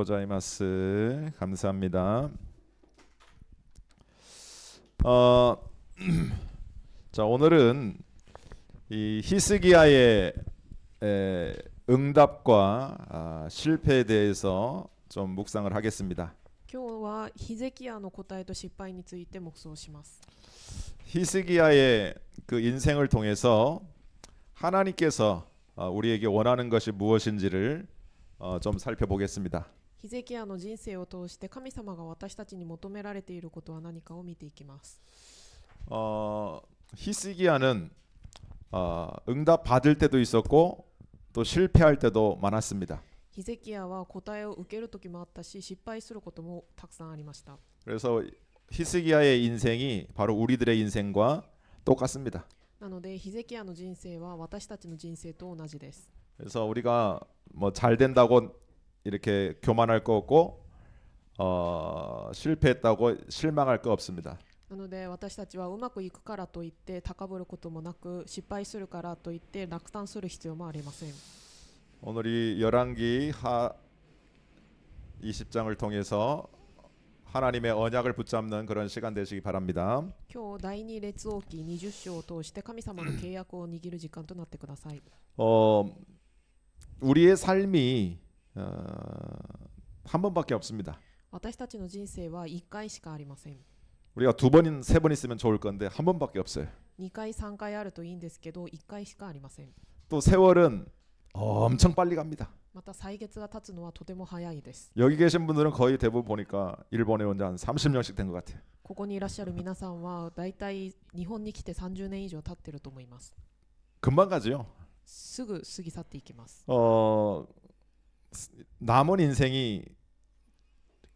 고자이마스 감사합니다. 어, 자 오늘은 이 히스기야의 응답과 실패에 대해서 좀 묵상을 하겠습니다. 今日はヒゼキヤの答えと失敗について黙想します。 히스기야의 그 인생을 통해서 하나님께서 우리에게 원하는 것이 무엇인지를 좀 살펴보겠습니다. ヒゼキヤの人生を通して神様が私たちに求められていることは何かを見ていきます。 히스기야는 응답 받을 때도 있었고 또 실패할 때도 많았습니다. ヒゼキヤは答えを受ける時もあったし、失敗することもたくさんありました。 그래서 히스기야의 인생이 바로 우리들의 인생과 똑같습니다. なのでヒゼキヤの人生は私たちの人生と同じです。 그래서 우리가 뭐 잘 된다고 이렇게 교만할 거 없고 실패했다고 실망할 거 없습니다. なので私たちはうまくいくからといって高ぶることもなく、失敗するからといって落胆する必要もありません。 오늘 이 열왕기 하 20장을 통해서 하나님의 언약을 붙잡는 그런 시간 되시기 바랍니다. 今日第二列王記20章を通して神様の契約を握る時間となってください。 우리의 삶이 한 번밖에 없습니다. 私たちの人生は1回しかありません。 우리가 두 번인 세 번 있으면 좋을 건데 한 번밖에 없어요. 2回3回あるといいんですけど、1回しかありません。 또 세월은 엄청 빨리 갑니다. また歳月が経つのはとても早いです。 여기 계신 분들은 거의 대부분 보니까 일본에 온 지 한 30년씩 된 것 같아요. ここにいらっしゃる皆さんはだいたい日本に来て30年以上経ってると思います。 금방 가죠. すぐ過ぎ去っていきます。 남은 인생이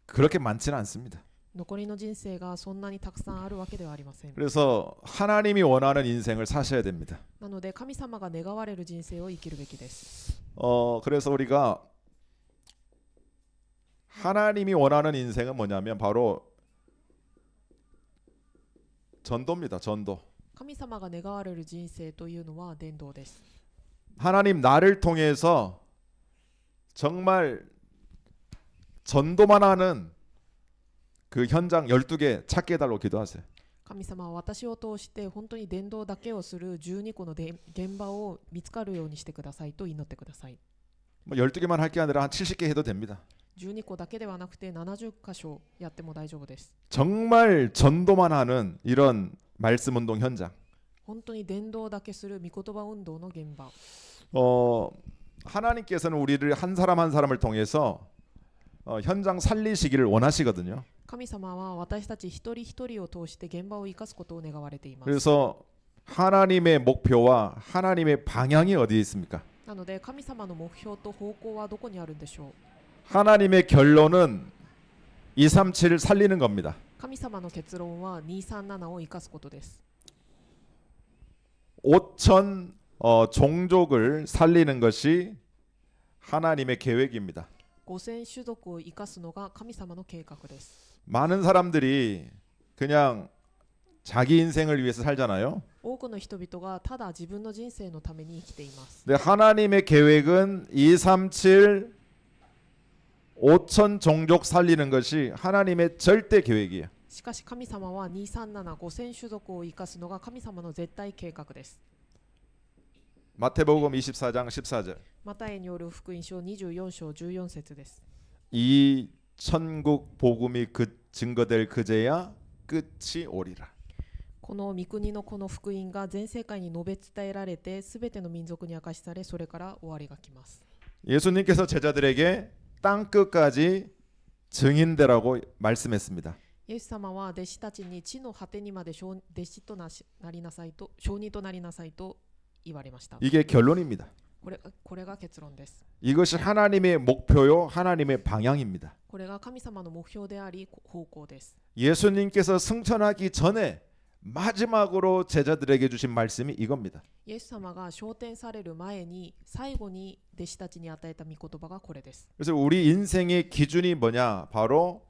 그렇게 많지는 않습니다. 残りの人生がそんなにたくさんあるわけではありません。 그래서 하나님이 원하는 인생을 사셔야 됩니다. なので神様が願われる人生を生きるべきです。 그래서 우리가 하나님이 원하는 인생은 뭐냐면 바로 전도입니다. 전도. 神様が願われる人生というのは伝道です。 하나님 나를 통해서 정말 전도만 하는 그 현장 12개 찾게 해달라고 기도하세요. 神様は私を通して本当に伝道だけをする12個の現場を見つかるようにしてくださいと祈ってください。 뭐 12개만 할 게 아니라 한 70개 해도 됩니다. 12個だけではなくて70箇所やっても大丈夫です。 정말 전도만 하는 이런 말씀 운동 현장. 本当に伝道だけする御言葉運動の現場。 하나님께서는 우리를 한 사람 한 사람을 통해서 현장 살리시기를 원하시거든요. 神様は私たち一人一人を通して現場を生かすことを願われています。 그래서 하나님의 목표와 하나님의 방향이 어디에 있습니까? なので神様の目標と方向はどこにあるんでしょう。 하나님의 결론은 237을 살리는 겁니다. 神様の結論は237を生かすことです。 5천 종족을 살리는 것이 하나님의 계획입니다. 5000種族を生かすのが神様の計画です。 많은 사람들이 그냥 자기 인생을 위해서 살잖아요. 多くの人々がただ自分の人生のために生きています。 근데 하나님의 계획은 237 5천 종족 살리는 것이 하나님의 절대 계획이에요. しかし神様は237、5000種族を生かすのが神様の絶対計画です。 마태복음 24장 14절. マタイによる福音書24章14節です。 이 천국 복음이 그 증거될 그제야 끝이 오리라. この御国のこの福音が全世界に述べ伝えられて、すべての民族に明かしされ、それから終わりが来ます。 예수님께서 제자들에게 땅 끝까지 증인되라고 말씀했습니다. イエス様は弟子たちに地の果てにまで弟子となりなさいと、証人となりなさいと言われました。 이게 결론입니다. これが結論です。 이것이 하나님의 목표요, 하나님의 방향입니다. これが神様の目標であり方向です。 예수님께서 승천하기 전에 마지막으로 제자들에게 주신 말씀이 이겁니다. イエス様が昇天される前に最後に弟子たちに与えた御言葉がこれです。 그래서 우리 인생의 기준이 뭐냐? 바로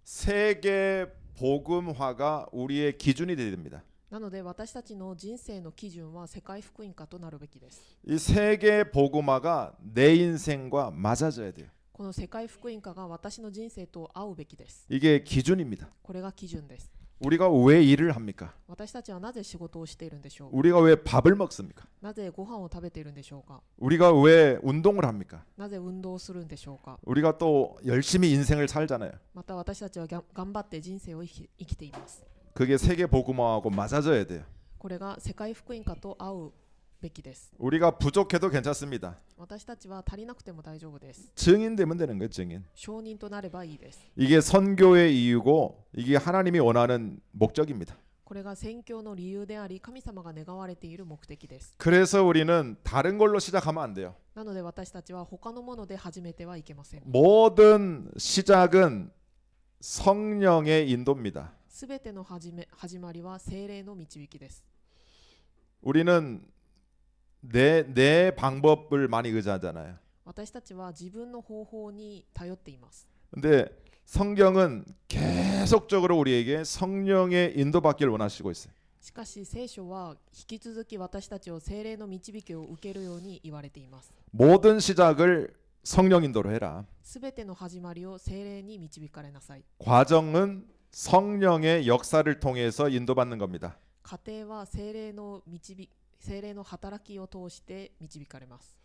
세계 복음화가 우리의 기준이 되어야 됩니다. なので私たちの人生の基準は世界福音化となるべきです。 이 세계 복음화가 내 인생과 맞아져야 돼요. この世界福音家が私の人生と合うべきです。 이게 기준입니다. これが基準です。 우리가 왜 일을 합니까? 私たちはなぜ仕事をしているんでしょう。 우리가 왜 밥을 먹습니까? なぜご飯を食べているんでしょうか。 우리가 왜 운동을 합니까? なぜ運動をするんでしょうか。 우리가 또 열심히 인생을 살잖아요. また私たちは頑張って人生を生きています。 그게 세계 복음화하고 맞아져야 돼요. これが世界福音家と合うべきです。 우리가 부족해도 괜찮습니다. 私たちは足りなくても大丈夫です。 증인 되면 되는 거예요, 증인. 証人となればいいです。 이게 선교의 이유고 이게 하나님이 원하는 목적입니다. これが宣教の理由であり、神様が願われている目的です。 그래서 우리는 다른 걸로 시작하면 안 돼요. なので私たちは他のもので始めてはいけません。 모든 시작은 성령의 인도입니다. すべての始まりは聖霊の導きです。 우리는 내 방법을 많이 의지하잖아요. 私たちは自分の方法に頼っています。 근데 성경은 계속적으로 우리에게 성령의 인도받기를 원하시고 있어요. しかし聖書は引き続き私たちを聖霊の導きを受けるように言われています。 모든 시작을 성령 인도로 해라. すべての始まりを聖霊に導かれなさい。 과정은 성령의 역사를 통해서 인도받는 겁니다. 過程は聖霊の働きを通して導かれます。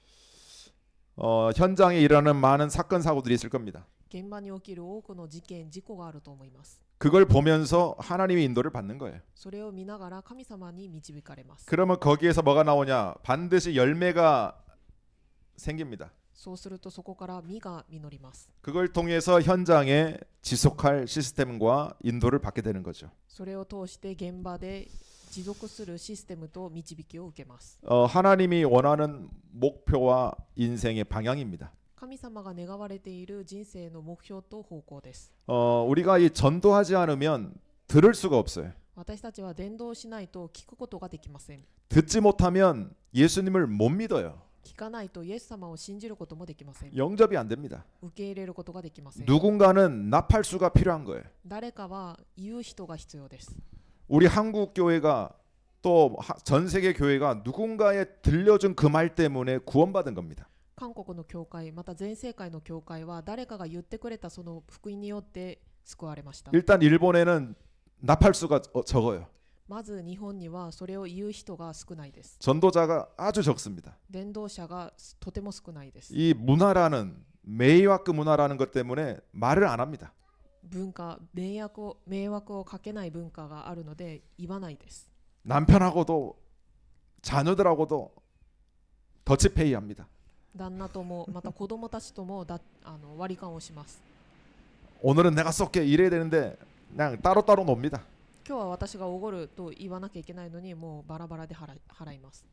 현장에 일어나는 많은 사건 사고들이 있을 겁니다. 現場に起きる多くの事故があると思います。 그걸 보면서 하나님의 인도를 받는 거예요. それを見ながら神様に導かれます。 그러면 거기에서 뭐가 나오냐? 반드시 열매가 생깁니다. そうするとそこから実が実ります。 그걸 통해서 현장에 지속할 시스템과 인도를 받게 되는 거죠. それを通して現場で持続するシステムと導きを受けます。 하나님이 원하는 목표와 인생의 방향입니다. 神様が願われている人生の目標と方向です。 우리가 이 전도하지 않으면 들을 수가 없어요. 私たちは伝道しないと聞くことができません。 듣지 못하면 예수님을 못 믿어요. 聞かないとイエス様を信じることもできません。 영접이 안 됩니다. 受け入れることができません。 누군가는 나팔수가 필요한 거예요. 誰かは言う人が必要です。 우리 한국 교회가 또 전 세계 교회가 누군가에 들려준 그 말 때문에 구원받은 겁니다. 韓国の教会、また全世界の教会は誰かが言ってくれたその福音によって救われました。 일단 일본에는 나팔수가 적어요. まず日本にはそれを言う人が少ないです。 전도자가 아주 적습니다. 伝道者がとても少ないです。 이 문화라는 메이와크 문화라는 것 때문에 말을 안 합니다. 文化、迷惑をかけない文化があるので言わないです。 남편하고도 자녀들하고도 더치페이 합니다. 旦那ともまた子供たちとも割り勘をします。 오늘은 내가 쏠게 이래야 되는데 그냥 따로따로 놉니다. 今日は私がおごると言わなきゃいけないのにもうバラバラで払います。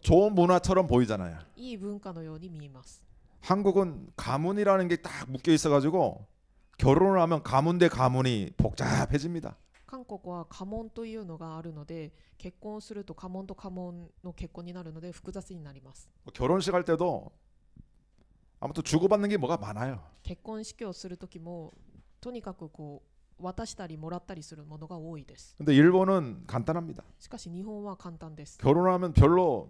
좋은 문화처럼 보이잖아요. いい文化のように見えます。 한국은 가문이라는 게 딱 묶여 있어가지고 결혼을 하면 가문 대 가문이 복잡해집니다. 韓国は家紋というのがあるので結婚すると家紋と家紋の結婚になるので複雑になります。 결혼식 할 때도 아무튼 주고받는 게 뭐가 많아요. 結婚式をするときもとにかく渡したりもらったりするものが多いです。 근데 일본은 간단합니다. しかし日本は簡単です。 결혼하면 별로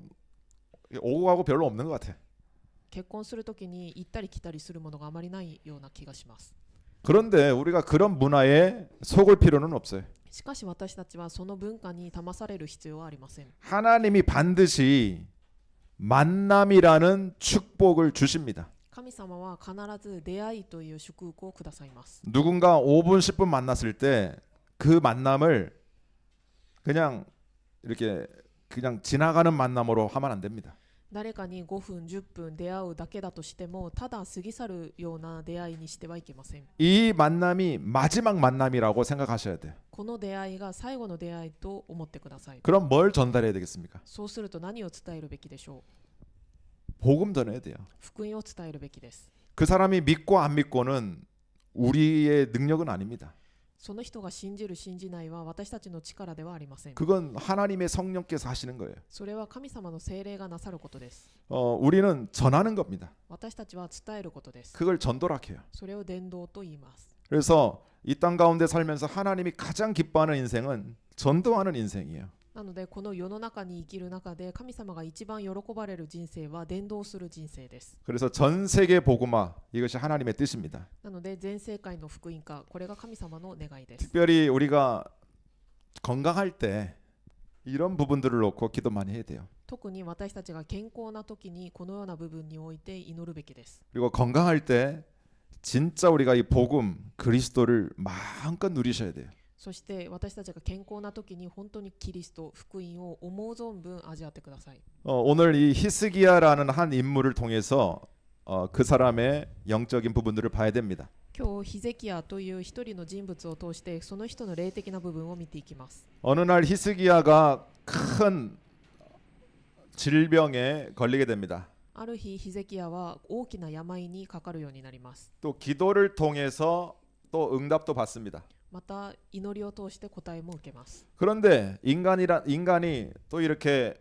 오고 가고 별로 없는 것 같아. 結婚するときに行ったり来たりするものがあまりないような気がします。 그런데 우리가 그런 문화에 속을 필요는 없어요. しかし私たちはその文化に騙される必要はありません。 하나님이 반드시 만남이라는 축복을 주십니다. 神様は必ず出会いという祝福をくださいます。 누군가 5분 10분 만났을 때 그 만남을 그냥 이렇게 그냥 지나가는 만남으로 하면 안 됩니다. 誰かに5分10分出会うだけだとしてもただ過ぎ去るような出会いにしてはいけません。 이 만남이 마지막 만남이라고 생각하셔야 돼요. この出会いが最後の出会いと思ってください。 그럼 뭘 전달해야 되겠습니까? そうすると何を伝えるべきでしょ 복음 전해야 돼요. う。福音を伝えるべきです。 그 사람이 믿고 안 믿고는 우리의 능력은 아닙니다. その人が信じる信じないは私たちの力ではありません。 그건 하나님의 성령께서 하시는 거예요. それは神様の聖霊がなさることです。 우리는 전하는 겁니다. 私たちは伝えることです。 그걸 전도라 해요. それを伝道と言います。 그래서 이 땅 가운데 살면서 하나님이 가장 기뻐하는 인생은 전도하는 인생이에요. なのでこの世の中に生きる中で神様が一番喜ばれる人生は伝道する人生です。 그래서 전 세계 복음화 이것이 하나님의 뜻입니다. なので全世界の福音化、これが神様の願いです。 특별히 우리가 건강할 때 이런 부분들을 놓고 기도 많이 해야 돼요. 特に私たちが健康な時にこのような部分において祈るべきです。 그리고 건강할 때 진짜 우리가 이 복음 그리스도를 마음껏 누리셔야 돼요. そして私たちが健康な時に本当にキリスト福音を思う存分味わってください。 오늘 이 히스기야라는 한 인물을 통해서 그 사람의 영적인 부분들을 봐야 됩니다. 今日ヒゼキヤという一人の人物を通してその人の霊的な部分を見ていきます。 어느 날 히스기야가 큰 질병에 걸리게 됩니다. ある日ヒゼキヤは大きな病にかかるようになります。 또 기도를 통해서 또 응답도 받습니다. また祈りを通して答えも受けます。 그런데 인간이 또 이렇게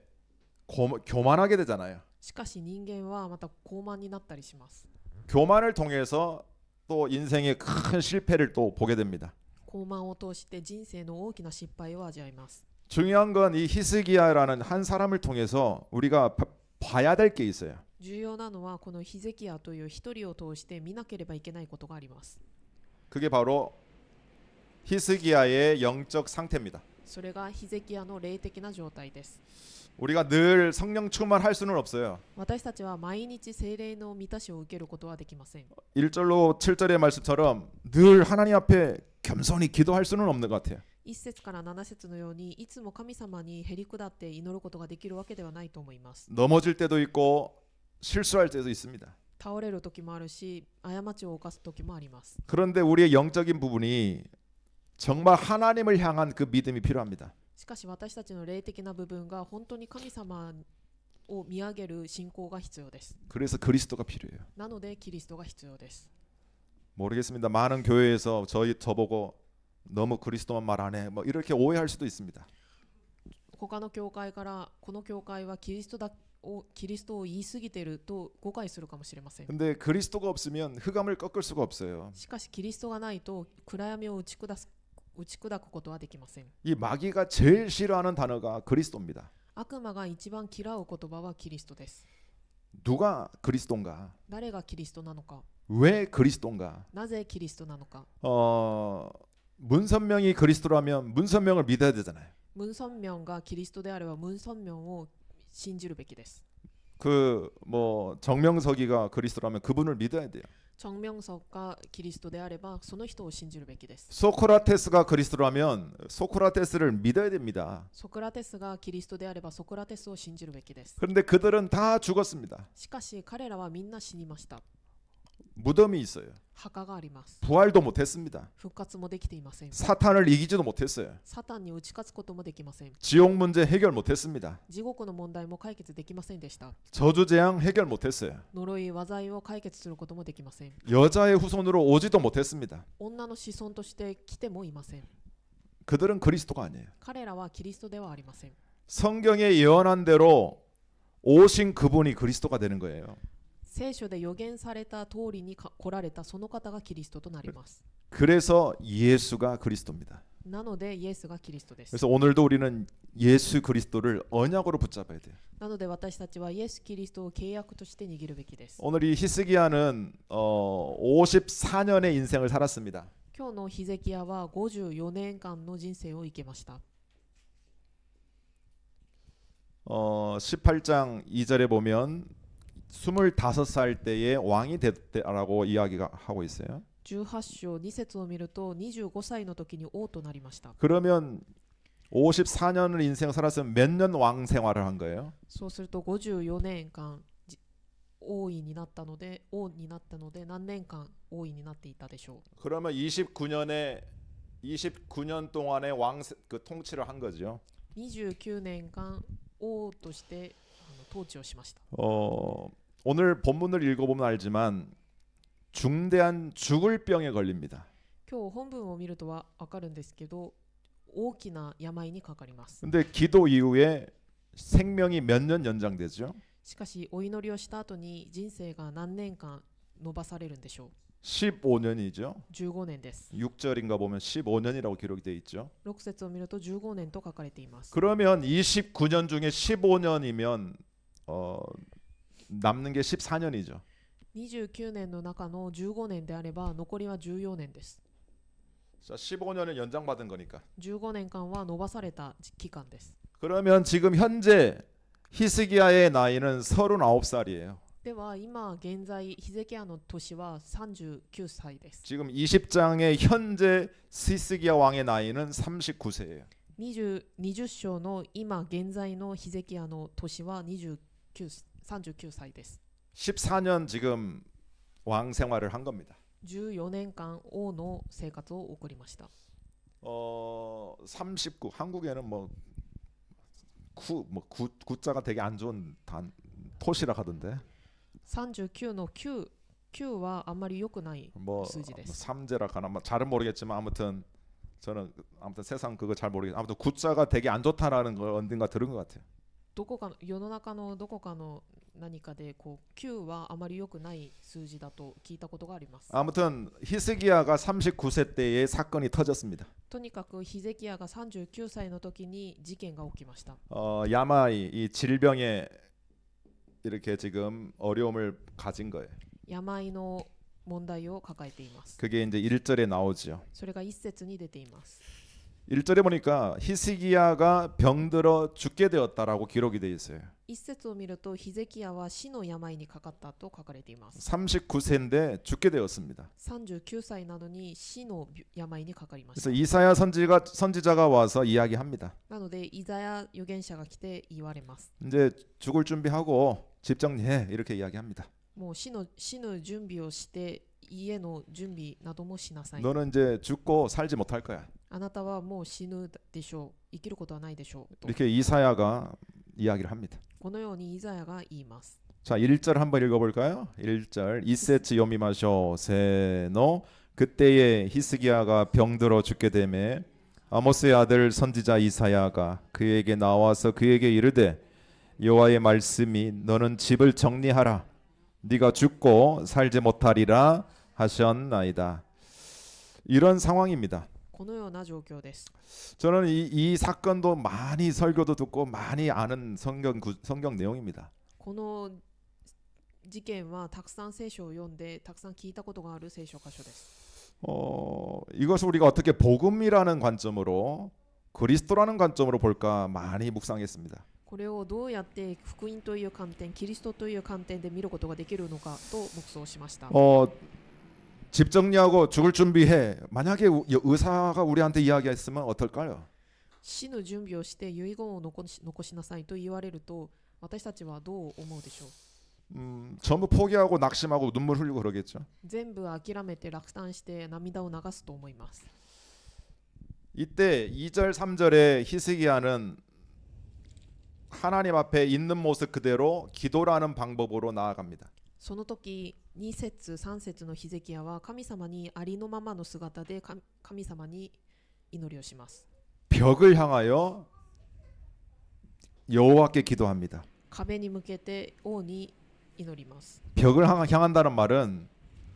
교만하게 되잖아요. しかし人間はまた傲慢になったりします。 교만을 통해서 또 인생의 큰 실패를 또 보게 됩니다. 傲慢を通して人生の大きな失敗を味わいます。 중요한 건 이 히스기야라는 한 사람을 통해서 우리가 봐야 될 게 있어요. 重要なのはこのヒゼキヤという一人を通して見なければいけないことがあります。 그게 바로 히스기야의 영적 상태입니다. それがヒゼキヤの霊的な状態です。 우리가 늘 성령 충만할 수는 없어요. 私たちは毎日聖霊の満たしを受けることはできません。 1절로 7절의 말씀처럼 늘 하나님 앞에 겸손히 기도할 수는 없는 것 같아요. 1節から7節のようにいつも神様にへり下って祈ることができるわけではないと思います。 넘어질 때도 있고 실수할 때도 있습니다. 倒れる時もあるし、過ちを犯す時もあります。 그런데 우리의 영적인 부분이 정말 하나님을 향한 그 믿음이 필요합니다. しかし私たちの霊的な部分が本当に神様を見上げる信仰が必要です。 그래서 그리스도가 필요해요. なのでキリストが必要です。 모르겠습니다. 많은 교회에서 저보고 너무 그리스도만 말 안 해. 뭐 이렇게 오해할 수도 있습니다. 他の教会からこの教会はキリストを言い過ぎていると誤解するかもしれません。 근데 그리스도가 없으면 흑암을 꺾을 수가 없어요. しかしキリストがないと暗闇を打ち砕くことはできません。 이 마귀가 제일 싫어하는 단어가 그리스도입니다. 悪魔が一番嫌う言葉はキリストです。 누가 그리스도인가? 誰がキリストなのか、 왜 그리스도인가? なぜキリストなのか。 문선명이 그리스도라면 문선명을 믿어야 되잖아요. ムンソンミョンがキリストであればムンソンミョンを信じるべきです。 그 뭐 정명석이가 그리스도라면 그분을 믿어야 돼요. チョンミョンソクがキリストであればその人を信じるべきです。 소크라테스가 그리스도라면 소크라테스를 믿어야 됩니다. ソクラテスがキリストであればソクラテスを信じるべきです。 그런데 그들은 다 죽었습니다. しかし彼らはみんな死にました。 무덤이 있어요. 墓があります。 부활도 못했습니다. 復活もできていません。 사탄을 이기지도 못했어요. サタンに打ち勝つこともできません。 지옥 문제 해결 못했습니다. 地獄の問題も解決できませんでした。 저주재앙 해결 못했어요. 呪い、災いを解決することもできません。 여자의 후손으로 오지도 못했습니다. 女の子孫として来てもいません。 그들은 그리스도가 아니에요. 彼らはキリストではありません。 성경에 예언한 대로 오신 그분이 그리스도가 되는 거예요. 聖書で予言された通りに来られたその方がキリストとなります。 그래서 예수가 그리스도입니다. なのでイエスがキリストです。 그래서 오늘도 우리는 예수 그리스도를 언약으로 붙잡아야 돼요. なので私たちはイエス・キリストを契約として握るべきです。 오늘 이 히스기야는 54년의 인생을 살았습니다. 今日のヒゼキヤは54年間の人生を生きました。 18장 2절에 보면 25살 때에 왕이 됐다라고 이야기가 하고 있어요. 18章2節を見ると25歳の時に王となりました。 그러면 54년을 인생 살았으면 몇 년 왕 생활을 한 거예요? そうすると54年間王になったので何年間王位になっていたでしょう。 그러면 29년 동안의 왕 그 통치를 한 거죠. 29年間王として統治をしました。 오늘 본문을 읽어보면 알지만 중대한 죽을 병에 걸립니다. 今日本文を見るとわかるんですけど、大きな病にかかります。 근데 기도 이후에 생명이 몇 년 연장되죠? しかしお祈りをした後に人生が何年間伸ばされるんでしょう。 15년이죠. 15年です。 6절인가 보면 15년이라고 기록이 돼 있죠. 6節を見ると15年と書かれています。 그러면 29년 중에 15년이면 남는 게 14년이죠. 29年の中の15年であれば残りは14年です。 자, 15년은 연장받은 거니까. 15年間は伸ばされた期間です。 그러면 지금 현재 히스기야의 나이는 39살이에요. では今現在ヒゼキヤの年は39歳です。 지금 20장의 현재 히스기야 왕의 나이는 39세예요. 20章の今現在のヒゼキヤの年は39歳です。 14년 지금 왕 생활을 한 겁니다. 14年間王の生活を送りました。 39 한국에는 구자가 되게 안 좋은 토시라 하던데. 39の9はあんまり良くない数字です。 삼재라 하나 잘은 모르겠지만 아무튼 저는 세상 그거 잘 모르겠어요. 아무튼 구자가 되게 안 좋다라는 걸 언젠가 들은 것 같아요. どこかの世の中のどこかの何かでこう9はあまり良くない数字だと聞いたことがあります。 아무튼 히스기야가 39세 때에 사건이 터졌습니다. とにかくヒゼキヤが39歳の時に事件が起きました。 야마이 이 질병에 이렇게 지금 어려움을 가진 거예요. 病の問題を抱えています。 그게 이제 1절에 나오죠. それが一節に出ています。 1절에 보니까 히스기야가 병들어 죽게 되었다라고 기록이 되어 있어요. 一節を見るとヒゼキヤは死の病にかかったと書かれています。 39세인데 죽게 되었습니다. 39歳なのに死の病にかかりまし 그래서 た。 이사야 선지자가 와서 이야기합니다. なのでイザヤ預言者が来て言われます。 이제 죽을 준비하고 집 정리해 이렇게 이야기합니다. もう死ぬ準備をして家の準備などもしなさい。 너는 이제 죽고 살지 못할 거야. あなたはもう死ぬでしょう。生きることはないでしょうと。 이렇게 이사야가 이야기를 합니다. このようにイザヤが言います。 자, 1절 한번 읽어볼까요? 1절 이세츠 요미마쇼 세노 그때에 히스기야가 병들어 죽게 되매 아모스의 아들 선지자 이사야가 그에게 나와서 그에게 이르되 여호와의 말씀이 너는 집을 정리하라 네가 죽고 살지 못하리라 하셨나이다. 이런 상황입니다. このような状況です。 저는 이 사건도 많이 설교도 듣고 많이 아는 성경 내용입니다. この事件はたくさん聖書を読んでたくさん聞いたことがある聖書箇所です。 이것을 우리가 어떻게 복음이라는 관점으로 그리스도라는 관점으로 볼까 많이 묵상했습니다. これをどうやって福音という観点、キリストという観点で見ることができるのかと黙想しました。 집 정리하고 죽을 준비해. 만약에 의사가 우리한테 이야기했으면 어떨까요? 死ぬ準備をして遺言を残しなさいと言われると私たちはどう思うでしょう。 전부 포기하고 낙심하고 눈물 흘리고 그러겠죠. 全部諦めて落胆して涙を流すと思います。 이때 2절 3절에 히스기야는 하나님 앞에 있는 모습 그대로 기도라는 방법으로 나아갑니다. その時2節3節のヒゼキヤは神様にありのままの姿で神様に祈りをします。 벽을 향하여 여호와께 기도합니다. 壁に向けて王に祈ります。 벽을 향한다는 말은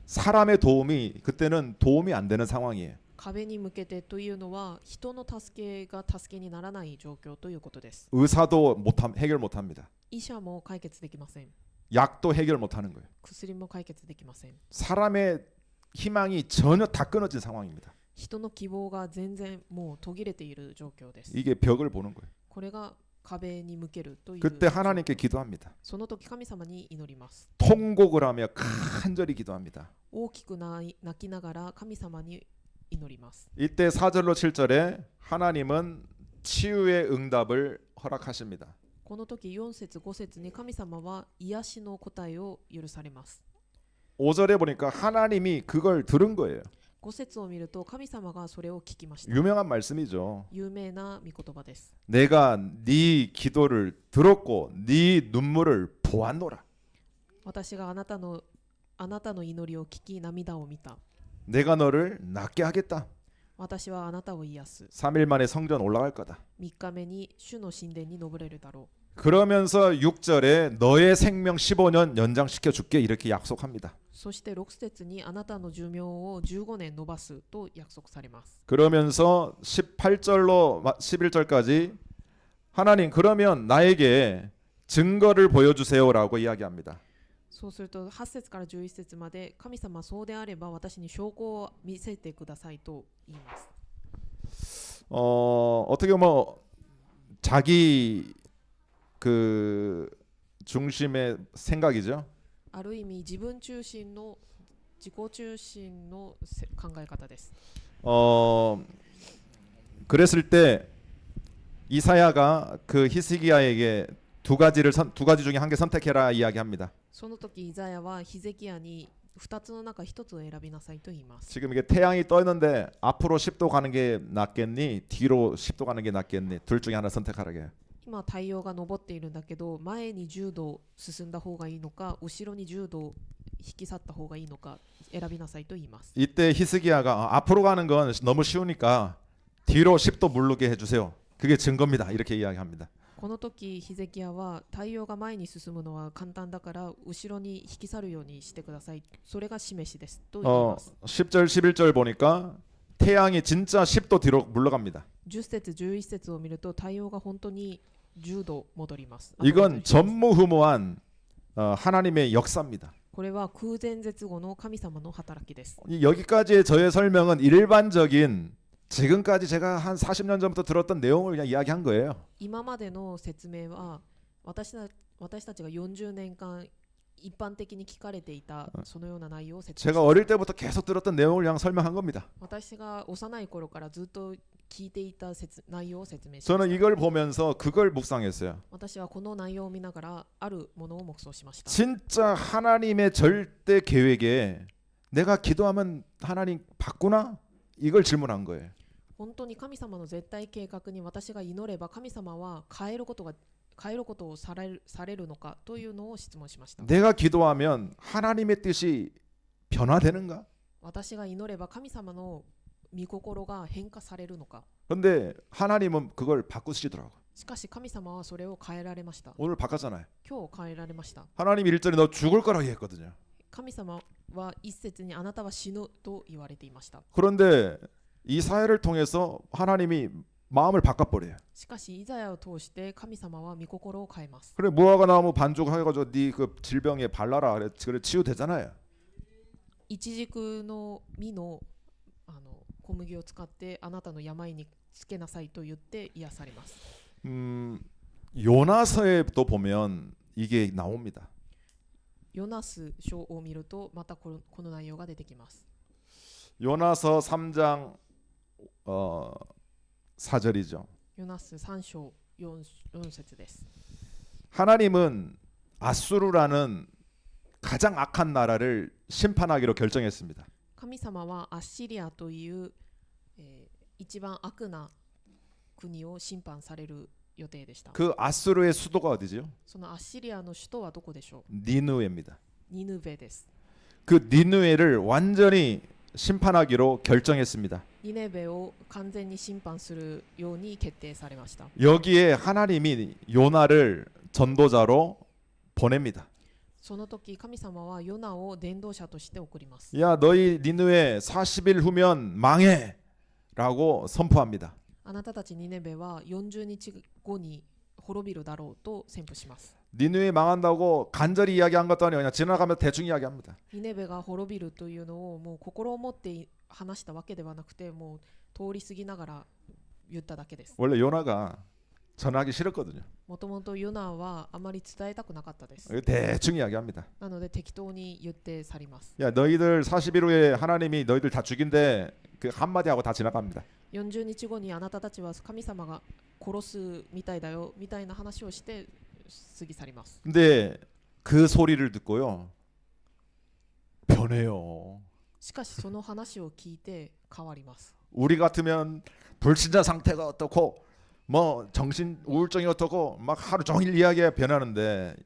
사람의 도움이 그때는 도움이 안 되는 상황이에요. 壁に向けてというのは人の助けが助けにならない状況ということです。 의사도 해결 못합니다. 医者も解決できません。 약도 해결 못하는 거예요. 薬も解決できません。 사람의 희망이 전혀 다 끊어진 상황입니다. 人の希望が全然もう途切れている状況です。 이게 벽을 보는 거예요. これが壁に向けるという。 그때 하나님께 기도합니다. その時神様に祈ります。 통곡을 하며 간절히 기도합니다. 大きく泣きながら神様に祈ります。 이때 4절로 7절에 하나님은 치유의 응답을 허락하십니다. この時4節5節に神様は癒しの答えを許されます。 5절에 보니까 하나님이 그걸 들은 거예요. 5節を見ると神様がそれを聞きました。 유명한 말씀이죠. 有名な御言葉です。 내가 네 기도를 들었고 네 눈물을 보았노라. 私があなたの祈りを聞き涙を見た。 내가 너를 낫게 하겠다. 私はあなたを癒す。 3일 만에 성전 올라갈 거다. 3日目に主の神殿に登れるだろう。 그러면서 6절에 너의 생명 15년 연장시켜 줄게 이렇게 약속합니다. そして6節にあなたの寿命を15年延ばすと約束されます。 그러면서 18절로 11절까지 하나님 그러면 나에게 증거를 보여주세요라고 이야기합니다. そうすると8節から11節まで、神様そうであれば私に証拠を見せてくださいと言います。 어떻게 보면 자기 그 중심의 생각이죠. ある意味自分中心の自己中心の考え方です。 그랬을 때 이사야가 그 히스기야에게 두 가지 중에 한 개 선택해라 이야기합니다. その時イザヤはヒゼキヤに2つの中1つを選びなさいと言います。 지금 이게 태양이 떠 있는데 앞으로 10도 가는 게 낫겠니? 뒤로 10도 가는 게 낫겠니? 둘 중에 하나 선택하라게. 今太陽が昇っているんだけど、前に10度進んだ方がいいのか、後ろに10度引き去った方がいいのか選びなさいと言います。 이때 히스기야가 앞으로 가는 건 너무 쉬우니까 뒤로 10도 물르게 해주세요. 그게 증거입니다. 이렇게 이야기합니다. この時ヒゼキヤは、太陽が前に進むのは簡単だから後ろに引き去るようにしてください、それが示しですと言います。 10절 11절 보니까 태양이 진짜 10도 뒤로 물러갑니다. 10節11節を見ると太陽が本当に10度戻ります。 이건 전무후무한 하나님의 역사입니다. これは空前絶後の神様の働きです。 여기까지의 저의 설명은 일반적인 지금까지 제가 한 40년 전부터 들었던 내용을 그냥 이야기한 거예요. 今までの説明は私たちが40年間一般的に聞かれていたそのような内容を説明し 제가 어릴 때부터 계속 들었던 내용을 그냥 설명한 겁니다. 私が幼い頃からずっと聞いていた内容を説明しまし 저는 た。 이걸 보면서 그걸 묵상했어요. 私はこの内容を見ながらあるものを黙想しました。 진짜 하나님의 절대 계획에 내가 기도하면 하나님 받구나? 이걸 질문한 거예요. 本当に神様の絶対計画に私が祈れば神様は変えることをされるのかというのを質問しました。 내가 기도하면 하나님의 뜻이 변화되는가? 私が祈れば神様の御心が変化されるのか。 근데 하나님은 그걸 바꾸시더라고. しかし神様はそれを変えられました。 오늘 바꿨잖아요. 今日変えられました。 하나님 1절에 너 죽을 거라고 했거든요. 神様は一節にあなたは死ぬと言われていました。 그런데 이사야를 통해서 하나님이 마음을 바꿔버려요. しかしイザヤを通して神様は御心を変えます。 그래 무화과 나무 반죽해가지고 네 그 질병에 발라라 그래 치유되잖아요. イチジクの実の小麦を使ってあなたの病につけなさいと言って癒されます。 요나서에도 보면 이게 나옵니다. ヨナス書を見るとまたこの内容が出てきます。 요나서 3장 4절이죠. ヨナス3章 4節です。 하나님은 아수르라는 가장 악한 나라를 심판하기로 결정했습니다. 神様はアッシリアという、一番悪な国を審判される予定でした。 그 아수르의 수도가 어디죠? そのアッシリアの首都はどこでしょう。 니느웨입니다. ニヌベです。 그 니느웨를 완전히 심판하기로 결정했습니다. ニネベを完全に審判するように決定されました。 여기에 하나님이 요나를 전도자로 보냅니다. その時神様はヨナを伝道者として送ります。 야 너희 니느웨 40일 후면 망해 라고 선포합니다. あなたたちニネベは40日後に滅びるだろうと宣布します。 니느웨 망한다고 간절히 이야기한 것도 아니고 그냥 지나가면서 대충 이야기합니다. ニネベが滅びるというのをもう心を持って話したわけではなくて、もう通り過ぎながら言っただけです。 원래 요나가 전하기 싫었거든요. もともとヨナはあまり伝えたくなかったです。 대충 이야기합니다. なので適当に言って去ります。 야 너희들 40일 후에 하나님이 너희들 다 죽인데 그 한마디 하고 다 지나갑니다. 40日後にあなたたちは神様が殺すみたいだよみたいな話をして過ぎ去ります。 근데 그 소리를 듣고요 변해요. しかしその話を聞いて変わります。 우리 같으면 불신자 상태가 어떻고 뭐 정신 우울증이 어떻고 막 하루 종일 이야기가 변하는데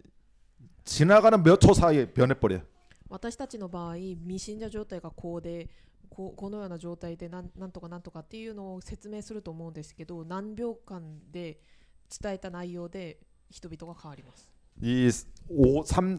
지나가는 몇 초 사이에 변해버려요. 私たちの場合未信者状態がこうでこのような状態でなんとかなんとかっていうのを説明すると思うんですけど、何秒間で伝えた内容で人々が変わります。이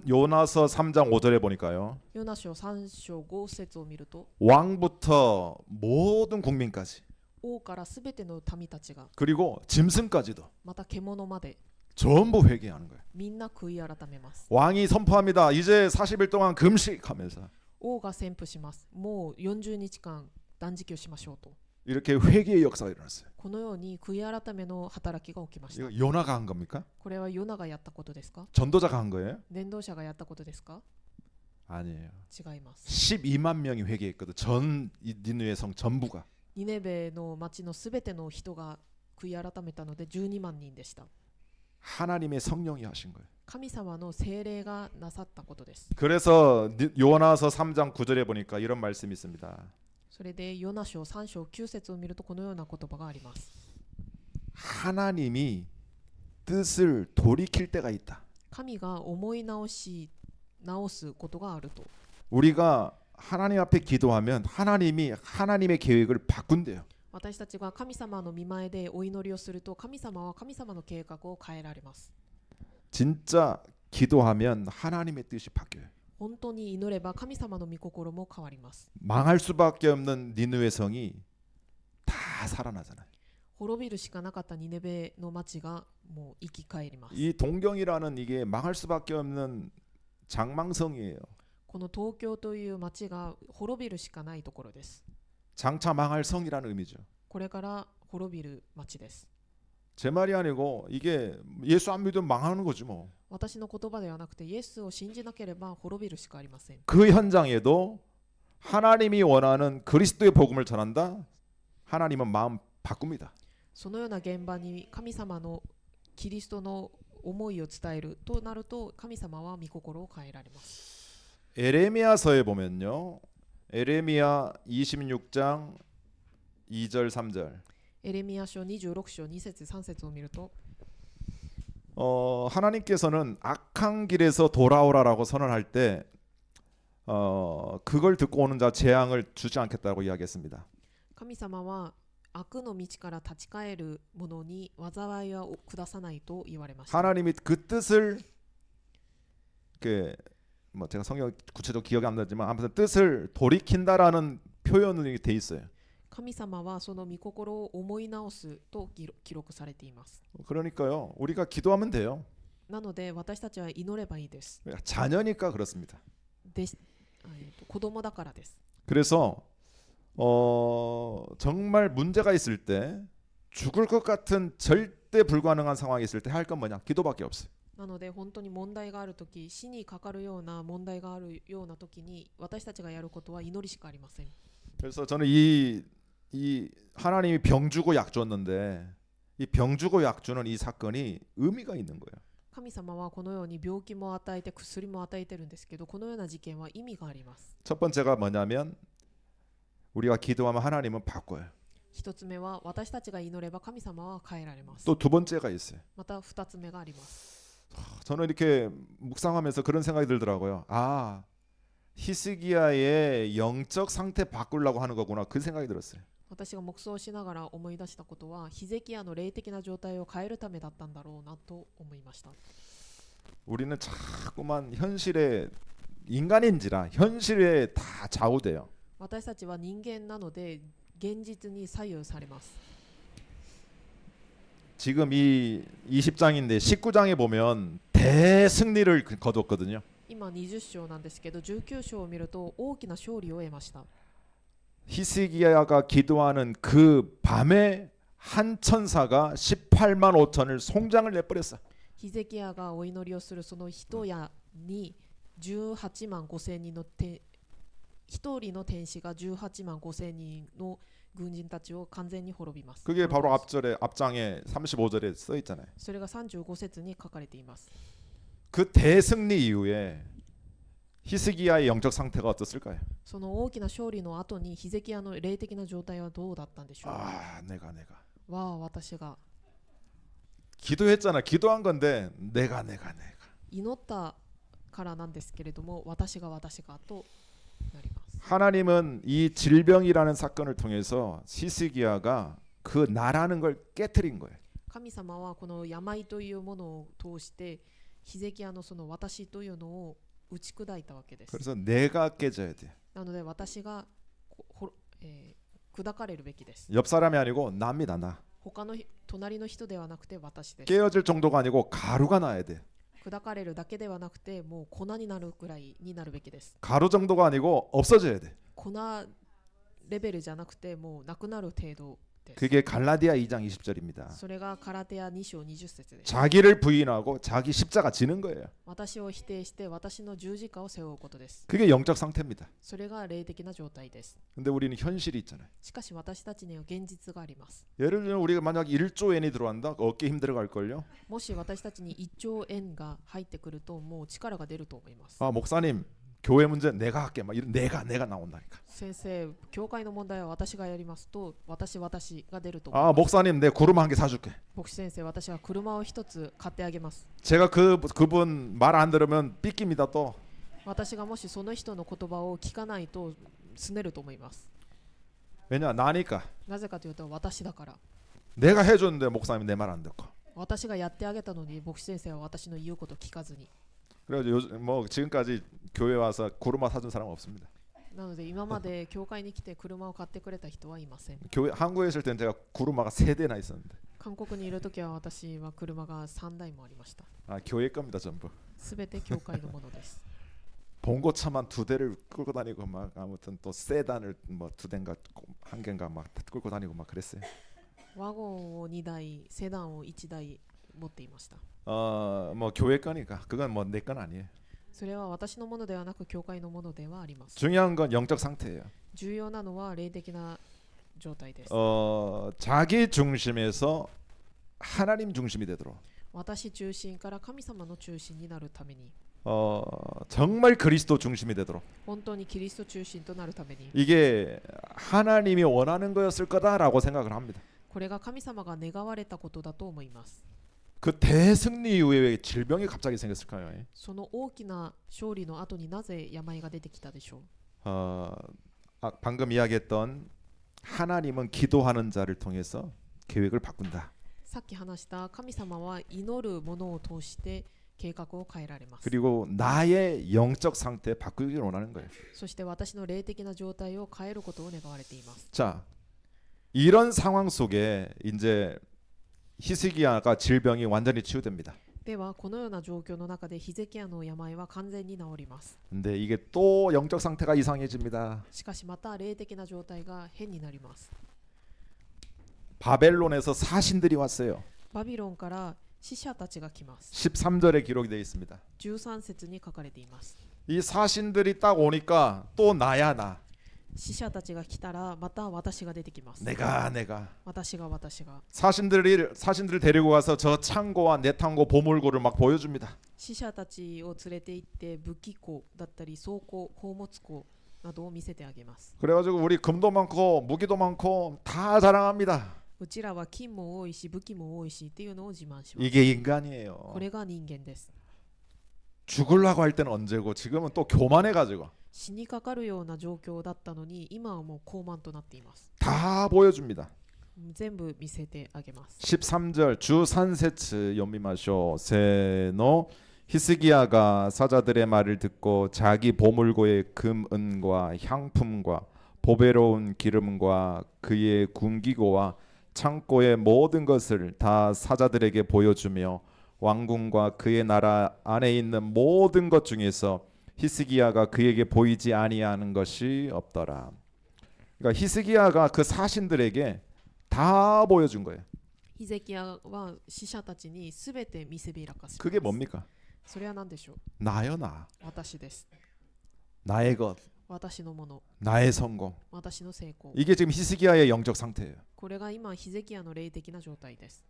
요나서 3장 5절에 보니까요. ヨナ書3章5節を見ると 왕부터 모든 국민까지 王からすべての民たちが 그리고 짐승까지도 また獣まで 전부 회개하는 거예요. みんな悔い改めます。 왕이 선포합니다. 이제 40일 동안 금식하면서 王が宣布します。もう40日間断食をしましょうと。 이렇게 회개의 역사가 일어났어요. このように悔い改めの働きが起きました。 이거 요나가 한 겁니까? これはヨナがやったことですか？ 전도자가 한 거예요? 伝道者がやったことですか？ 아니에요. 違います。 12만 명이 회개했거든. 전 니느웨 성 전부가. ニネベの町のすべての人が悔い改めたので12万人でした。 하나님의 성령이 하신 거예요. 神様の聖霊がなさったことです。 그래서 요나서 3장 9절에 보니까 이런 말씀이 있습니다. それでヨナ書3章9節を見るとこのような言葉があります。 하나님이 뜻을 돌이킬 때가 있다. 神が思い直すことがあると。 우리가 하나님 앞에 기도하면 하나님이 하나님의 계획을 바꾼대요. 私たちが神様の御前でお祈りをすると神様は神様の計画を変えられます。 진짜 기도하면 하나님의 뜻이 바뀌어요. 本当に祈れば神様の御心も変わります。 망할 수밖에 없는 니느웨 성이 다 살아나잖아요. 滅びるしかなかったニネベの町がもう生き返ります。 이 동경이라는 이게 망할 수밖에 없는 장망성이에요. この東京という町が滅びるしかないところです。 장차 망할 성이라는 의미죠. これから滅びる町です。 제 말이 아니고 이게 예수 안 믿으면 망하는 거지 뭐. 私の言葉ではなくてイエスを信じなければ滅びるしかありません。 그 현장에도 하나님이 원하는 그리스도의 복음을 전한다. 하나님은 마음 바꿉니다. そのような現場に神様のキリストの思いを伝えるとなると神様は御心を変えられます。 에레미야서에 보면요. 에레미야 26장 2절 3절. エレミヤ書26章2節3節を見ると 하나님께서는 악한 길에서 돌아오라라고 선언할 때 그걸 듣고 오는 자 재앙을 주지 않겠다고 이야기했습니다. 神様は悪の道から立ち返る者に災いは下さないと言われました。 하나님이 그 뜻을 뭐 제가 성경 구체적으로 기억이 안 나지만 아무튼 뜻을 돌이킨다라는 표현이 돼 있어요. 神様はその御心を思い直すと記録されています。 그러니까요. 우리가 기도하면 돼요. なので私たちは祈ればいいです。 자녀니까 그렇습니다. 子供だからです。 그래서 정말 문제가 있을 때 죽을 것 같은 절대 불가능한 상황이 있을 때 할 건 뭐냐? 기도밖에 없어요. なので本当に問題があるとき、死にかかるような問題があるようなときに私たちがやることは祈りしかありません。 그래서 저는 이 하나님이 병 주고 약 줬는데 이 병 주고 약 주는 이 사건이 의미가 있는 거예요. 神様はこのように病気も与えて薬も与えてるんですけど、このような事件は意味があります。 첫 번째가 뭐냐면 우리가 기도하면 하나님은 바꿔요. 一つ目は私たちが祈れば神様は変えられます。 또 두 번째가 있어요. また二つ目があります。 저는 이렇게 묵상하면서 그런 생각이 들더라고요. 아, 히스기야의 영적 상태 바꾸려고 하는 거구나. 그 생각이 들었어요. 私が黙想しながら思い出したことはヒゼキヤの霊的な状態を変えるためだったんだろうなと思いました。 우리는 자꾸만 현실에 인간인지라 현실에 다 좌우돼요. 私たちは人間なので現実に左右されます。 지금 이 20장인데 19장에 보면 대승리를 거뒀거든요. 今20章なんですけど19章を見ると大きな勝利を得ました。 히스기야가 기도하는 그 밤에 한 천사가 18만 5천을 송장을 내버렸어. ヒゼキヤがお祈りをするその一夜に18万5千人の一人の天使が18万5千人の軍人たちを完全に滅びます。 그게 바로 앞장에 35절에 써 있잖아요. それが35節に書かれています。 그 대승리 이후에 히스기야의 영적 상태가 어떻을까요? その大きな勝利の後にヒゼキヤの霊的な状態はどうだったんでしょうか。 아, 내가 わあ、私が 기도했잖아. 기도한 건데 내가 祈ったからなんですけれども、私がとなります。 하나님은 이 질병이라는 사건을 통해서 히스기야가 그 나라는 걸 깨트린 거예요. 神様はこの病というものを通してヒゼキヤのその私というのを打ち砕いたわけです。 그래서 내가 깨져야 돼. なので私が砕かれるべきです。 옆 사람이 아니고 나입니다. 나. 他の隣の人ではなくて私です。 깨어질 정도가 아니고 가루가 나야 돼. 砕かれるだけではなくてもう粉になるくらいになるべきです。 가루 정도가 아니고 없어져야 돼. 粉レベルじゃなくてもうなくなる程度です。 그게 갈라디아 2장 20절입니다. それがカラテア2章20節です。 자기를 부인하고 자기 십자가 지는 거예요. 私を否定して私の十字架を背負うことです。 그게 영적 상태입니다. それが霊的な状態です。 근데 우리는 현실이 있잖아요. しかし私たちには現実があります。 예를 들면 우리가 만약 1조 엔이 들어간다? 어깨 힘들어 갈 걸요. もし私たちに1兆円が入ってくるともう力が出ると思います。 아, 목사님, 교회 문제 내가 할게. 막 이런 내가 나온다니까. 先生、教会の問題は私がやりますと私が出ると思い 아, ます。 목사님, 내 구름 한 개 사줄게. 牧師先生、私は車を一つ買ってあげます。 제가 그분 말 안 들으면 삐깁니다 또. 私がもしその人の言葉を聞かないと拗ねると思います。 왜냐? 나니까. なぜかというと私だから。 내가 해줬는데 목사님 내 말 안 듣고. 私がやってあげたのに牧師先生は私の言うこと聞かずに。 그래서 요즘 뭐 지금까지 교회 와서 구름아 사준 사람 없습니다. なので今まで教会に来て車を買ってくれた人はいません。 교회 한국에 있을 때는 제가 구름아가 3대나 있었는데. 韓国にいるときは私は車が3台もありました。 아, 교회 겁니다 전부. すべて教会のものです。 봉고차만 2대를 끌고 다니고 막 아무튼 또 세단을 뭐 2대인가 1개인가 막 끌고 다니고 막 그랬어요. ワゴンを2台、セダンを1台持っていました。 뭐 교회 거니까 그건 뭐 내 건 아니에요. それは私のものではなく教会のものではあります。 중요한 건 영적 상태예요. 重要なのは霊的な状態です。 자기 중심에서 하나님 중심이 되도록 私中心から神様の中心になるために、 정말 그리스도 중심이 되도록 本当にキリスト中心となるために、 이게 하나님이 원하는 거였을 거다라고 생각을 합니다. これが神様が願われたことだと思います。 그 대승리 이후에 질병이 갑자기 생겼을까요? その大きな勝利の後になぜ病が出てきたでしょう。 방금 이야기했던 하나님은 기도하는 자를 통해서 계획을 바꾼다. さっき話した神様は祈るものを通して計画を変えられます。 그리고 나의 영적 상태 바꾸기를 원하는 거예요. そして私の霊的な状態を変えることを願われています。 자, 이런 상황 속에 이제 히스기야가 질병이 완전히 치유됩니다. ではこのような状況の中でヒゼキヤの病は完全に治ります。 근데 이게 또 영적 상태가 이상해집니다. しかしまた霊的な状態が変になります。 바벨론에서 사신들이 왔어요. バビロンから死者たちが来ます。 13절에 기록이 되어 있습니다. 13節に書かれています。 이 사신들이 딱 오니까 또 나야 나. 死者たちが来たらまた私が出てきます。 내가 私が 사신들을 데리고 가서 저 창고와 내탕고 보물고를 막 보여줍니다. 死者たちを連れて行って武器庫だったり倉庫、宝物庫などを見せてあげます。 그래가지고 우리 금도 많고 무기도 많고 다 자랑합니다. うちらは金も多いし武器も多いしっていうのを自慢します。 이게 인간이에요. これが人間です。 죽으려고 할 때는 언제고 지금은 또 교만해가지고 死にかかるような状況だったのに今はもう高慢となっています。 다 보여줍니다. 全部見せてあげます。 13절 주 산세츠 연미마쇼 세노 히스기야가 사자들의 말을 듣고 자기 보물고의 금, 은과 향품과 보배로운 기름과 그의 군기고와 창고의 모든 것을 다 사자들에게 보여주며 왕궁과 그의 나라 안에 있는 모든 것 중에서 히스기야가 그에게 보이지 아니하는 것이 없더라. 그러니까 히스기야가 그 사신들에게 다 보여준 거예요. ヒゼキヤは死者たちにすべて見せびらかします。 그게 뭡니까? それは何でしょう。 나요 나. 私です。 나의 것, 私のもの、 나의 성공. 私の成功。 이게 지금 히스기야의 영적 상태예요. これが今ヒゼキヤの霊的な状態です。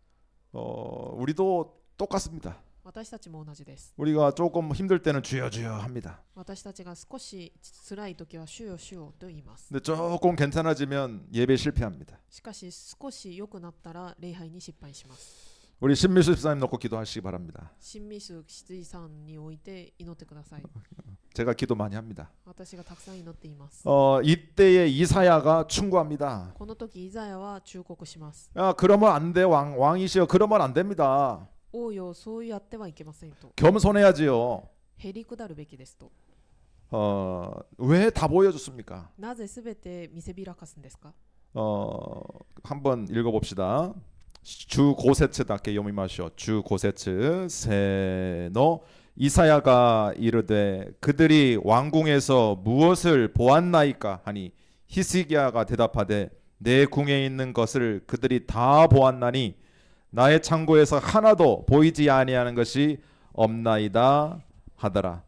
우리도 똑같습니다. 私たちも同じです。 우리가 조금 힘들 때는 주여 주여 합니다. 私たちが少し辛い時は主よ主よと言います。 근데 조금 괜찮아지면 예배 실패합니다. しかし少し良くなったら礼拝に失敗します。 우리 신미수 집사님 놓고 기도하시기 바랍니다. 新ミス羊さんにおいて祈ってください。 제가 기도 많이 합니다. 私がたくさん祈っています。 이때에 이사야가 충고합니다. この時イザヤは忠告します。 야, 그러면 안 돼. 왕이시여. 그러면 안 됩니다. 王よそうやってはいけませんと 겸손해야지요. へりくだるべきですと 왜 다 보여줬습니까? なぜすべて見せびらかすんですか 한번 읽어봅시다. 주 고세츠답게 요미마쇼. 주 고세츠 세노 이사야가 이르되 그들이 왕궁에서 무엇을 보았나이까 하니 히스기야가 대답하되 내 궁에 있는 것을 그들이 다 보았나니 나의 창고에서 하나도 보이지 아니하는 것이 없나이다 하더라.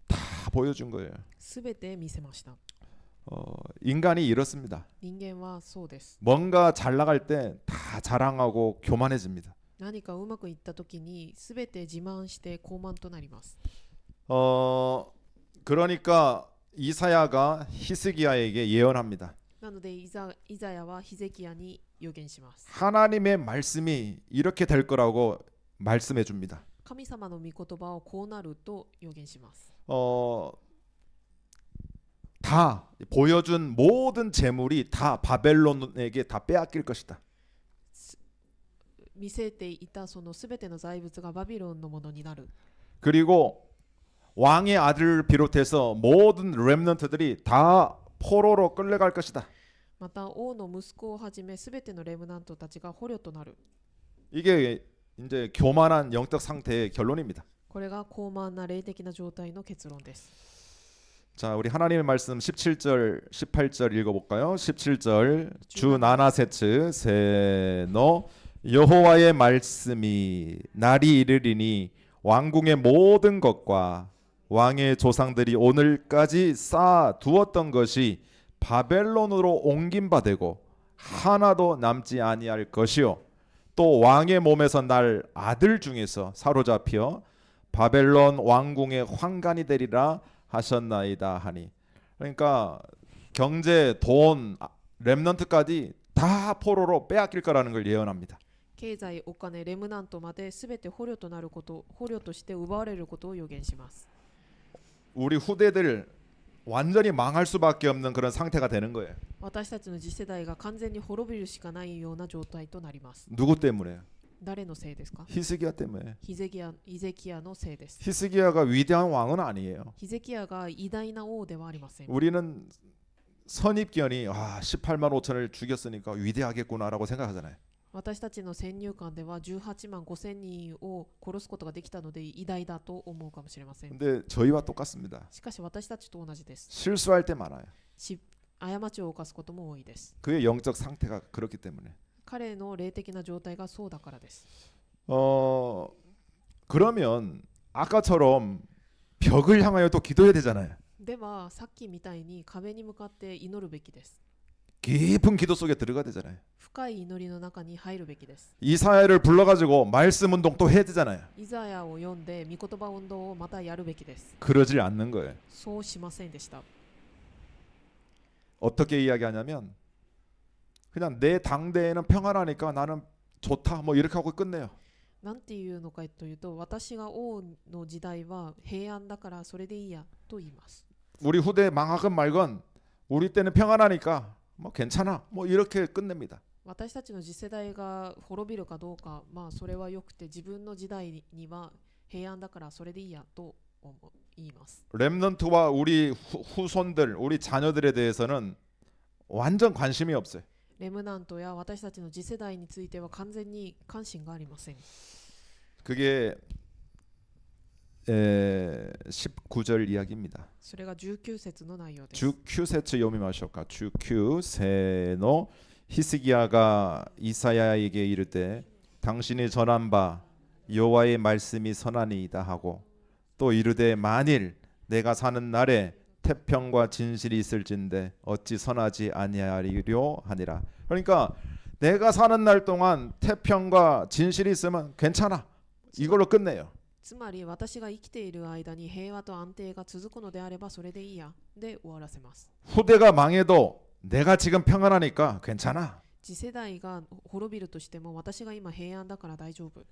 다 보여준 거예요. すべて見せました 인간이 이렇습니다. 人間はそうです 뭔가 잘 나갈 때 다 자랑하고 교만해집니다. 何かうまくいった時にすべて自慢して高慢となります 그러니까 이사야가 히스기야에게 예언합니다. なのでイザヤはヒゼキヤに予言します 하나님의 말씀이 이렇게 될 거라고 말씀해 줍니다. 神様の御言葉をこうなると予言します 다 보여준 모든 재물이 다 바벨론에게 다 빼앗길 것이다. 見せていたそのすべての財物がバビロンのものになる 그리고 왕의 아들을 비롯해서 모든 렘넌트들이 다 포로로 끌려갈 것이다. また王の息子をはじめすべてのレムナントたちが捕虜となる 이게 이제 교만한 영적 상태의 결론입니다. これが高慢な霊的な状態の結論です 자, 우리 하나님의 말씀 17절, 18절 읽어볼까요? 17절 주 나나세츠 세노 여호와의 말씀이 날이 이르리니 왕궁의 모든 것과 왕의 조상들이 오늘까지 쌓아 두었던 것이 바벨론으로 옮긴 바 되고 하나도 남지 아니할 것이요 또 왕의 몸에서 날 아들 중에서 사로잡혀 바벨론 왕궁의 환관이 되리라 하셨나이다 하니 그러니까 경제, 돈, 렘넌트까지 다 포로로 빼앗길 거라는 걸 예언합니다. 経済お金レムナントまで全て捕虜となること捕虜として奪われることを予言します 우리 후대들 완전히 망할 수밖에 없는 그런 상태가 되는 거예요. 私たちの次世代が完全に滅びるしかないような状態となります 누구 때문에요? 誰のせいですか 히스기야 때문에. ヒゼキヤのせいです 히스기야가 위대한 왕은 아니에요. ヒゼキヤが偉大な王ではありません 우리는 선입견이 18만 5천을 죽였으니까 위대하겠구나라고 생각하잖아요. 私たちの先入観では18万5千人を殺すことができたので偉大だと思うかもしれません 근데 저희와 똑같습니다. しかし私たちと同じです 실수할 때 많아요. 過ちを犯すことも多いです 그의 영적 상태가 그렇기 때문에. 彼の霊的な状態がそうだからです 그러면 아까처럼 벽을 향하여 또 기도해야 되잖아요. ではさっきみたいに壁に向かって祈るべきです 깊은 기도 속에 들어가야 되잖아요. 深い祈りの中に入るべきです 이사야를 불러가지고 말씀 운동 또 해야 되잖아요. イザヤを読んで御言葉運動をまたやるべきです 그러질 않는 거예요. そうしませんでした 어떻게 이야기하냐면 그냥 내 당대에는 평안하니까 나는 좋다 뭐 이렇게 하고 끝내요. なんていうのかというと私が王の時代は平安だからそれでいいやと言います 우리 후대 망하건 말건 우리 때는 평안하니까 뭐 괜찮아 뭐 이렇게 끝냅니다. 私たちの次世代が滅びるかどうかまあそれはよくて自分の時代には平安だからそれでいいやと言います 렘넌트와 우리 후손들 우리 자녀들에 대해서는 완전 관심이 없어요. レムナントや私たちの次世代については完全に関心がありません 그게 19절 이야기입니다. それが19節の内容です 주큐세츠 요미마쇼카 주큐 세노 히스기야가 이사야에게 이르되 당신이 전한 바 여호와의 말씀이 선하니이다 하고 또 이르되 만일 내가 사는 날에 태평과 진실이 있을진데 어찌 선하지 아니하리려 하니라. 그러니까 내가 사는 날 동안 태평과 진실이 있으면 괜찮아. 이걸로 끝내요. つまり私が生きている間に平和と安定が続くのであればそれでいいやで終わらせます 후대가 망해도 내가 지금 평안하니까 괜찮아. 次世代が滅びるとしても私が今平安だから大丈夫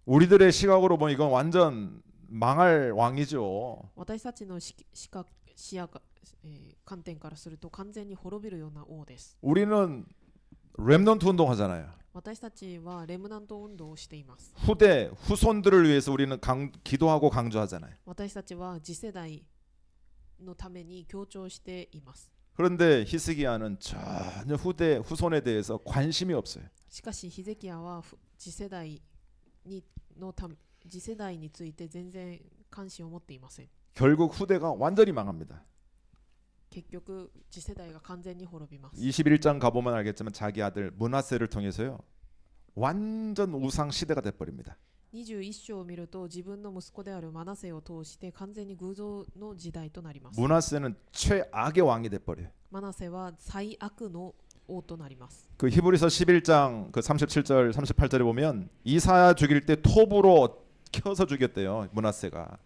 우리들의 시각으로 보면 이건 완전 망할 왕이죠. 私たちの視野が、観点からすると完全に滅びるような王です 우리는 렘넌트 운동하잖아요. 私たちはレムナント運動をしています。 후대 후손들을 위해서 우리는 기도하고 강조하잖아요. 私たちは次世代のために強調しています。 그런데 히스기야는 전혀 후대 후손에 대해서 관심이 없어요. しかしヒゼキヤは次世代に次世代について全然関心を持っていません。 결국 후대가 완전히 망합니다. 結局次世代が完全に滅びます。 21장 가보면 알겠지만 자기 아들 므낫세를 통해서요 완전 우상 시대가 돼버립니다. 21章を見ると自分の息子であるマナセを通して完全に偶像の時代となります。 므낫세는 최악의 왕이 돼버려요. マナセは最悪の王となります。 그 히브리서 11장 그 37절 38절에 보면 이사야 죽일 때 톱으로 켜서 죽였대요. 므낫세가.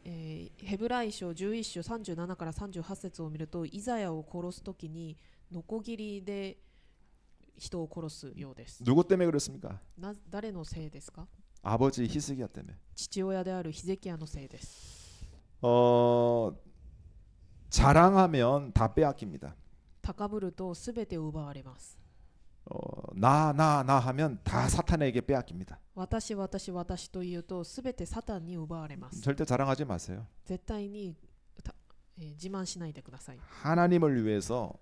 ヘブライ書11章37から38節を見るとイザヤを殺すときにノコギリで人を殺すようです。 누구 때문에 그렇습니까? 誰のせいですか？ 아버지 히스기야 때문에. 父親であるヒゼキヤのせいです。 자랑하면 다 빼앗깁니다. 高ぶるとすべて奪われます。 나 하면 다 사탄에게 빼앗깁니다. 私というとすべてサタンに奪われます。 절대 자랑하지 마세요. 絶対に自慢しないでください。 하나님을 위해서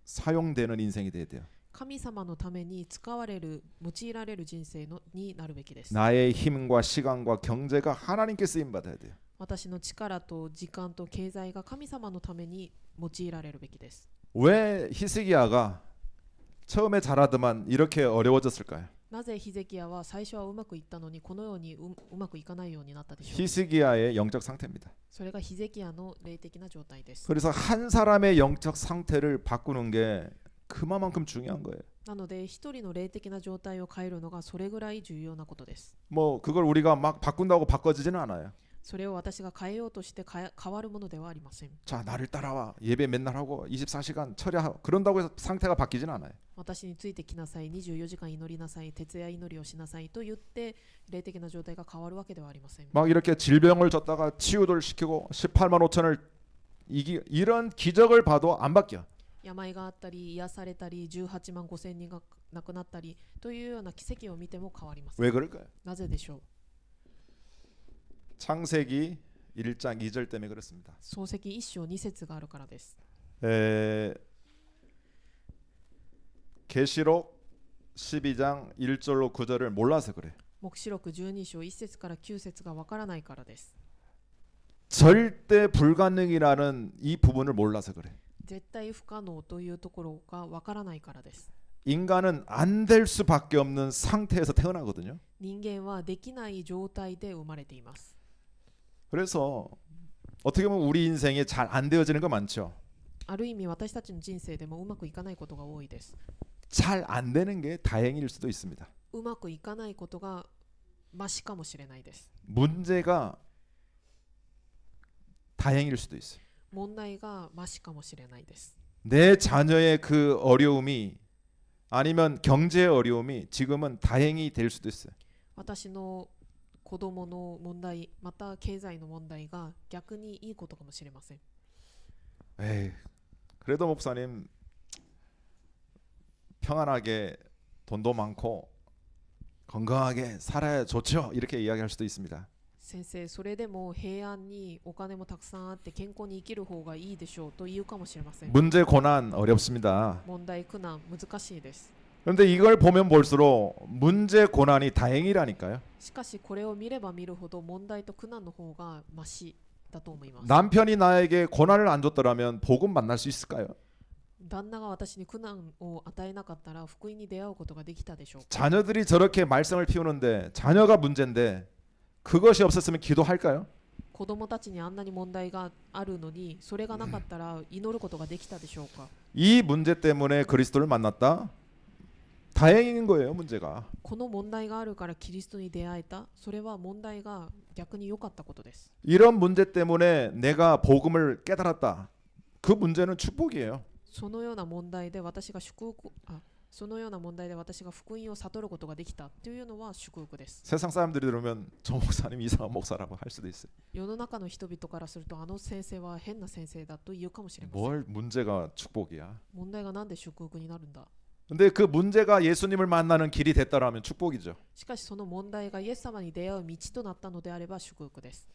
사용되는 인생이 돼야 돼요. 神様のために使われる用いられる人生になるべきです。 나의 힘과 시간과 경제가 하나님께 쓰임 받아야 돼요. 私の力と時間と経済が神様のために用いられるべきです。 왜 히스기야가 처음에 잘하더만 이렇게 어려워졌을까요? なぜヒゼキヤは最初はうまくいったのにこのようにうまくいかないようになったでしょうか。 히스기야의 영적 상태입니다. それがヒゼキヤの霊的な状態です。 그래서 한 사람의 영적 상태를 바꾸는 게 그만큼 중요한 거예요. なので一人の霊的な状態を変えるのがそれぐらい重要なことです。 뭐 그걸 우리가 막 바꾼다고 바꿔지지는 않아요. それを私が変えようとして変わるものではありません。 자, 나를 따라와. 예배 맨날 하고 24시간 철야하고 그런다고 해서 상태가 바뀌지는 않아요. 私についてきなさい、24時間祈りなさい、徹夜祈りをしなさいと言って霊的な状態が変わるわけではありません。 막 이렇게 질병을 줬다가 치유를 시키고 18만 5천을 이런 기적을 봐도 안 바뀌어. 病があったり癒されたり18万5千人が亡くなったりというような奇跡を見ても変わりません。 왜 그럴까요? なぜでしょう。 창세기 1장 2절 때문에 그렇습니다. 創世記1章2節があるからです。 계시록 12장 1절로 9절을 몰라서 그래. 黙示録12章1節から9節がわからないからです。 절대 불가능이라는 이 부분을 몰라서 그래. 絶対不可能というところがわからないからです。 인간은 안 될 수밖에 없는 상태에서 태어나거든요. 人間はできない状態で生まれています。 그래서 어떻게 보면 우리 인생에 잘 안 되어지는 거 많죠. ある意味私たちの人生でもうまくいかないことが多いです。 잘 안 되는 게 다행일 수도 있습니다. うまくいかないことがマシかもしれないです。 문제가 다행일 수도 있어요. 問題がマシかもしれないです。 내 자녀의 그 어려움이 아니면 경제의 어려움이 지금은 다행이 될 수도 있어요. 私の子供の問題また経済の問題が逆にいいことかもしれません。 에이, 그래도 목사님 평안하게 돈도 많고 건강하게 살아야 좋죠. 이렇게 이야기할 수도 있습니다. 先生、それでも平安にお金もたくさんあって健康に生きる方がいいでしょうと言うかもしれません。 문제 고난 어렵습니다. 問題苦難難しいです。 그런데 이걸 보면 볼수록 문제 고난이 다행이라니까요. しかしこれを見れば見るほど問題と苦難の方がマシだと思います。 남편이 나에게 고난을 안 줬더라면 복음 만날 수 있을까요? 旦那が私に苦難を与えなかったら福音に出会うことができたでしょうか。 자녀들이 저렇게 말썽을 피우는데 자녀가 문제인데 그것이 없었으면 기도할까요? 子供たちにあんなに問題があるのにそれがなかったら祈ることができたでしょうか。 이 문제 때문에 그리스도를 만났다? 다행인 거예요, 문제가. この問題があるからキリストに出会えた。それは問題が逆に良かったことです。 이런 문제 때문에 내가 복음을 깨달았다. 그 문제는 축복이에요. そのような問題で私が福音を悟ることができたというのは祝福です。 세상 사람들이 들으면 저 목사님 이상한 목사라고 할 수도 있어요. 世の中の人々からするとあの先生は変な先生だと言うかもしれません。 뭘 문제가 축복이야. 問題がなんで祝福になるんだ。 근데 그 문제가 예수님을 만나는 길이 됐다라면 축복이죠. しかしその問題がイエス様に出会う道となったのであれば祝福です。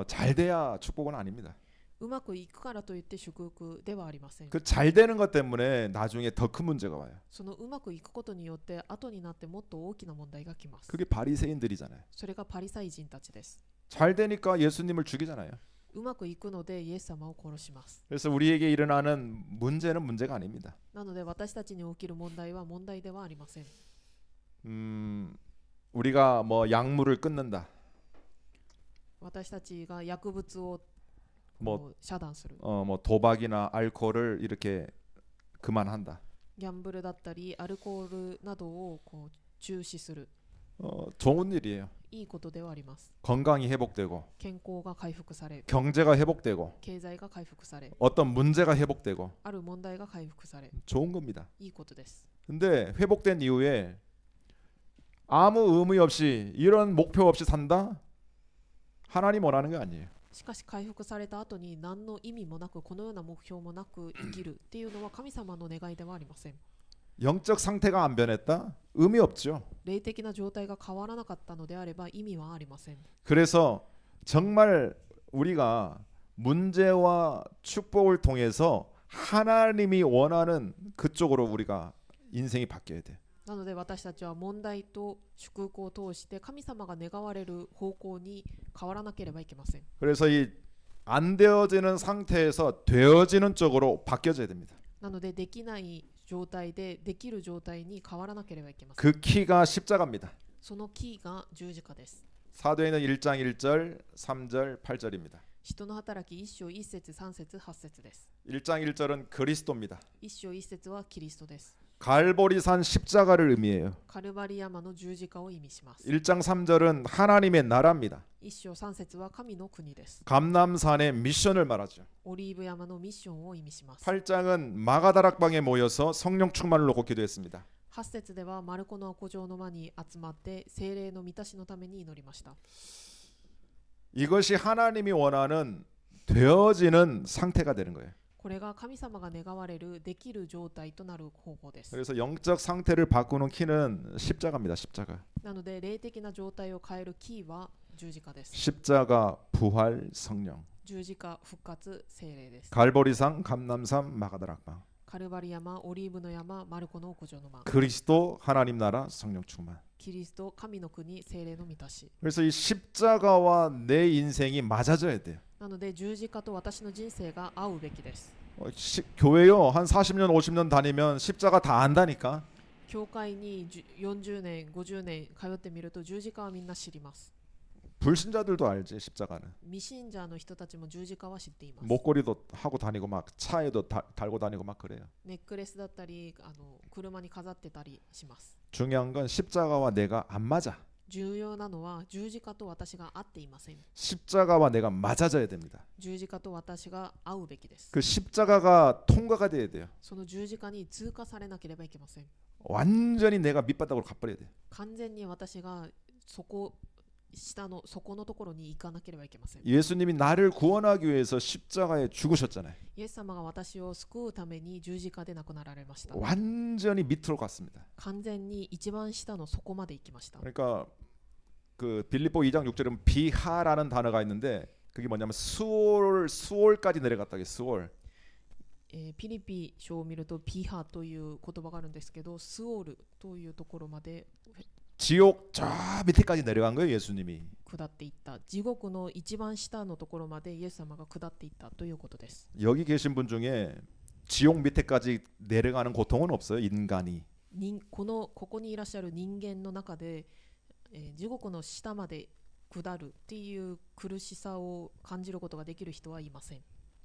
잘 돼야 축복은 아닙니다. うまくいくからといって祝福ではありません。 그 잘 되는 것 때문에 나중에 더 큰 문제가 와요. そのうまくいくことによって後になってもっと大きな問題が来ます。 그게 바리새인들이잖아요. それがパリサイ人たちです。 잘 되니까 예수님을 죽이잖아요. うまくいくのでイエス様を殺します。 그래서 우리에게 일어나는 문제는 문제가 아닙니다. なので私たちに起きる問題は問題ではありません。 우리가 뭐 약물을 끊는다. 私たちが薬物を 뭐 遮断する。 뭐 도박이나 알코올을 이렇게 그만한다. ギャンブルだったりアルコールなどを中止する。 좋은 일이에요. いいことではあります。 건강이 회복되고 健康が回復され、 경제가 회복되고 経済が回復され、 어떤 문제가 회복되고 ある問題が回復され、 좋은 겁니다. いいことです。 근데 회복된 이후에 아무 의미 없이 이런 목표 없이 산다? 하나님 원하는 게 아니에요. しかし回復された後に何の意味もなくこのような目標もなく生きるっていうのは神様の願いではありません。 영적 상태가 안 변했다? 의미 없죠. 霊的な状態が変わらなかったのであれば意味はありません。 그래서 정말 우리가 문제와 축복을 통해서 하나님이 원하는 그쪽으로 우리가 인생이 바뀌어야 돼. なので私たちは問題と祝福を通して神様が願われる方向に変わらなければいけません。 그래서 이 안 되어지는 상태에서 되어지는 쪽으로 바뀌어져야 됩니다. なのでできない状態でできる状態に変わらなければいけません。 그 키가 십자가입니다. そのキーが十字架です。 사도행전 1장 1절, 3절, 8절입니다. 人の働き1章1節3節8節です。 1장 1절은 그리스도입니다. 1章1節はキリストです。 갈보리산 십자가를 의미해요. カルバリ山の十字架を意味します。 1장 3절은 하나님의 나라입니다. 1章3節は神の国です。 감남산의 미션을 말하죠. オリーブ山のミッションを意味します。 8장은 마가다락방에 모여서 성령 충만을 놓고 기도했습니다. 8節ではマルコの古城の間に集まって聖霊の満たしのために祈りました。 이것이 하나님이 원하는 되어지는 상태가 되는 거예요. これが神様が願われるできる状態となる方法です。 그래서 영적 상태를 바꾸는 키는 십자가입니다. 십자가. なので霊的な状態を変えるキーは十字架です。 십자가, 부활, 성령. 十字架、復活、聖霊です。 갈보리산, 감남산, 마가다락방. カルバリ山、オリーブの山、マルコの古城の間。 그리스도, 하나님 나라, 성령 충만. キリスト、神の国、聖霊の満たし。 그래서 이 십자가와 내 인생이 맞아져야 돼요. なので十字架と私の人生が合うべきです。 교회요 한 40년 50년 다니면 십자가 다 안다니까. 教会に40年、50年通ってみると十字架はみんな知ります。 불신자들도 알지 십자가는. 未信者の人たちも十字架は知っています。 목걸이도 하고 다니고 막 차에도 달고 다니고 막 그래요. ネックレスだったり車に飾ってたりします。 중요한 건 십자가와 내가 안 맞아. 重要なのは十字架と私が合っていません。 십자가와 내가 맞아져야 됩니다. 十字架と私が合うべきです。 그 십자가가 통과가 돼야 돼요. その十字架に通過されなければいけません。 완전히 내가 밑바닥으로 가버려야 돼요. 完全に私が下の底のところに行かなければいけません。 예수님이 나를 구원하기 위해서 십자가에 죽으셨잖아요. イエス様が私を救うために十字架で亡くなられました。 완전히 밑으로 갔습니다. 完全に一番下の底まで行きました。 그러니까 그 빌립보 2장 6절에 비하라는 단어가 있는데 그게 뭐냐면 수올까지 내려갔다. 수올. ピリピ書を見るとピハという言葉があるんですけど、スオールというところまで 지옥 저 밑에까지 내려간 거예요, 예수님이. 下っていった。地獄の一番下のところまでイエス様が下っていったということです。 여기 계신 분 중에 지옥 밑에까지 내려가는 고통은 없어요, 인간이. ここにいらっしゃる人間の中で、地獄の下まで下るっていう苦しさを感じることができる人はいません。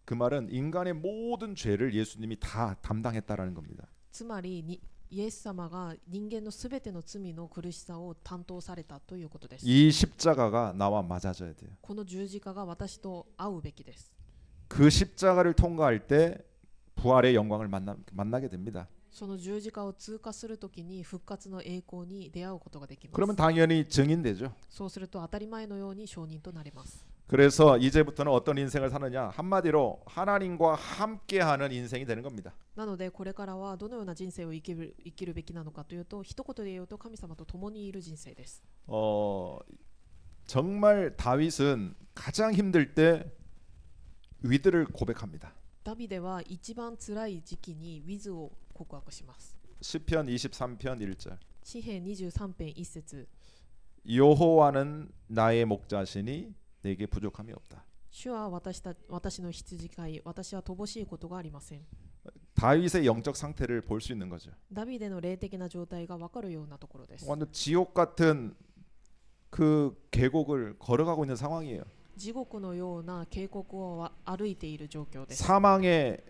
그 말은 인간의 모든 죄를 예수님이 다 담당했다라는 겁니다. つまりイエス様が人間のすべての罪の苦しさを担当されたということです。 이 십자가가 나와 맞아져야 돼요. この十字架が私と合うべきです。 그 십자가를 통과할 때 부활의 영광을 만나게 됩니다. その十字架を通過するときに復活の栄光に出会うことができます。 그러면 당연히 증인되죠. そうすると当たり前のように証人となります。 그래서 이제부터는 어떤 인생을 사느냐? 한마디로 하나님과 함께하는 인생이 되는 겁니다. なのでこれからはどのような人生を生きるべきなのかというと、一言で言うと神様と共にいる人生です。 정말 다윗은 가장 힘들 때 위드를 고백합니다. ダビデは一番辛い時期にウィズを告白します。 시편 23편 1절. 詩編23編1節、 여호와는 나의 목자시니 내게 부족함이 없다. 主は私の羊飼い、私は乏しいことがありません。 다윗의 영적 상태를 볼 수 있는 거죠. ダビデの霊的な状態が分かるようなところです。 완전 지옥 같은 그 계곡을 걸어가고 있는 상황이에요. 地獄のような渓谷を歩いている状況です。 사망의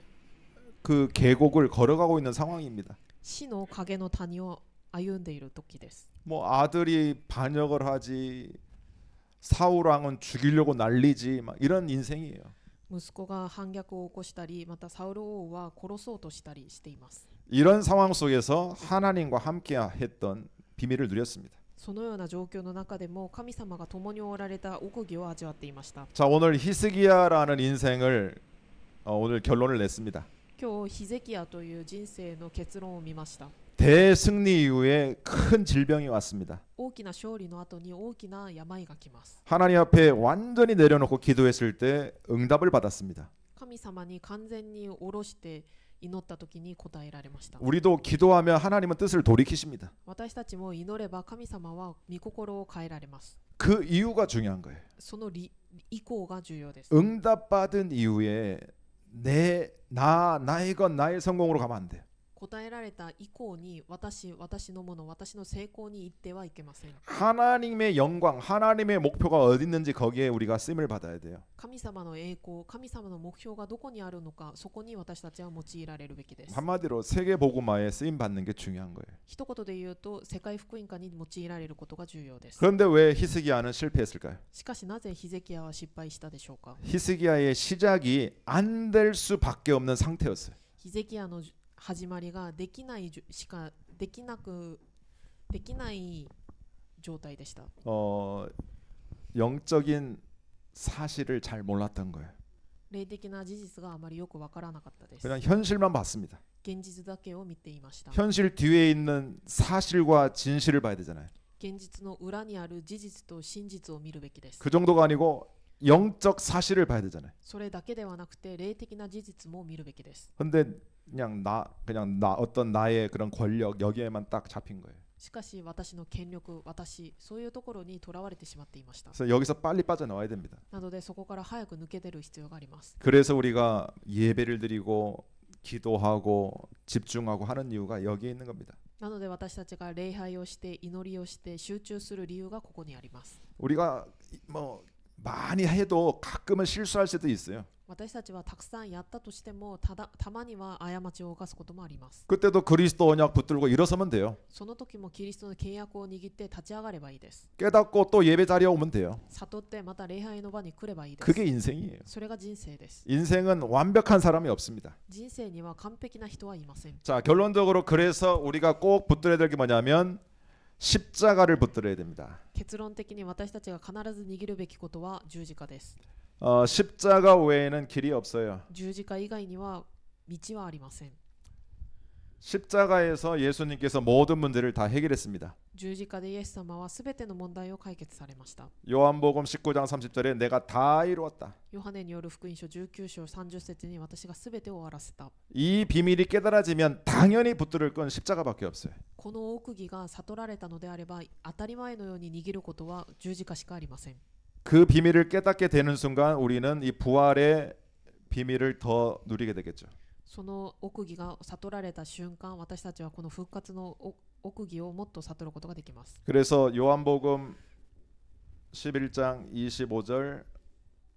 그 계곡을 걸어가고 있는 상황입니다. 死の影の谷を歩んでいる時です。 뭐 아들이 반역을 하지, 사울 왕은 죽이려고 난리지, 막 이런 인생이에요. 息子が反逆を起こしたり、またサウル王は殺そうとしたりしています。 이런 상황 속에서 하나님과 함께 했던 비밀을 누렸습니다. そのような状況の中でも神様が共におられた奥義を味わっていました。 자, 오늘 히스기야라는 인생을 오늘 결론을 냈습니다. 今日ヒゼキヤという人生の結論を見ました。 대승리 이후에 큰 질병이 왔습니다. 大きな勝利の後に大きな病が来ます。 하나님 앞에 완전히 내려놓고 기도했을 때 응답을 받았습니다. 神様に完全に下ろして祈った時に答えられました。 우리도 기도하면 하나님은 뜻을 돌이키십니다. 私たちも祈れば神様は御心を変えられます。 그 이유가 중요한 거예요. その意向が重要です。 응답받은 이후에 나의 것 나의 성공으로 가면 안 돼요. 答えられた以降に私のもの、私の成功に行ってはいけません。 하나님의 영광, 하나님의 목표가 어디 있는지 거기에 우리가 쓰임을 받아야 돼요. 神様の栄光、神様の目標がどこにあるのか、そこに私たちは用いられるべきです。 한마디로 세계 복음화에 쓰임 받는 게 중요한 거예요. 一言で言うと世界福音化に用いられることが重要です。 그런데 왜 히스기야는 실패했을까요? しかしなぜヒゼキヤは失敗したでしょうか。 히스기야의 시작이 안 될 수밖에 없는 상태였어요. ヒゼキヤの始まりができないしかできない状態でした。 영적인 사실을 잘 몰랐던 거예요. 霊的な事実があまりよくわからなかったです。 그냥 현실만 봤습니다. 現実だけを見ていました。 현실 뒤에 있는 사실과 진실을 봐야 되잖아요. 現実の裏にある事実と真実を見るべきです。 그 정도가 아니고 영적 사실을 봐야 되잖아요. それだけではなくて霊的な事実も見るべきです。 근데 그냥 나 어떤 나의 그런 권력 여기에만 딱 잡힌 거예요. しかし私の権力、そういうところにとらわれてしまっていました。 그래서 여기서 빨리 빠져나와야 됩니다. なのでそこから早く抜け出る必要があります。 그래서 우리가 예배를 드리고 기도하고 집중하고 하는 이유가 여기에 있는 겁니다. なので私たちが礼拝をして祈りをして集中する理由がここにあります。 우리가 뭐 많이 해도 가끔은 실수할 수도 있어요. 私たちはたくさんやったとしてもたまには過ちを犯すこともあります。 그때도 그리스도 언약 붙들고 일어서면 돼요. その時もキリストの契約を握って立ち上がればいいです。 깨닫고 또 예배 자리에 오면 돼요. 悟ってまた礼拝の場に来ればいいです。 그게 인생이에요. それが人生です。 인생은 완벽한 사람이 없습니다. 人生には完璧な人はいません。 자, 결론적으로 그래서 우리가 꼭 붙들어야 될 게 뭐냐면 십자가를 붙들어야 됩니다. 結論的に私たちが必ず握るべきことは十字架です。 십자가 외에는 길이 없어요. 十字架以外には道はありません。 십자가에서 예수님께서 모든 문제를 다 해결했습니다. 十字架でイエス様はすべての問題を解決されました。 요한복음 19장 30절에 내가 다 이루었다. ヨハネによる福音書19章30節に私がすべてを終わらせた。 이 비밀이 깨달아지면 당연히 붙들을 건 십자가밖에 없어요. この奥義が悟られたのであれば当たり前のように握ることは十字架しかありません。 그 비밀을 깨닫게 되는 순간 우리는 이 부활의 비밀을 더 누리게 되겠죠. その奥義が悟られた瞬間、私たちはこの復活の奥義をもっと悟ることができます。 그래서 요한복음 11장 25절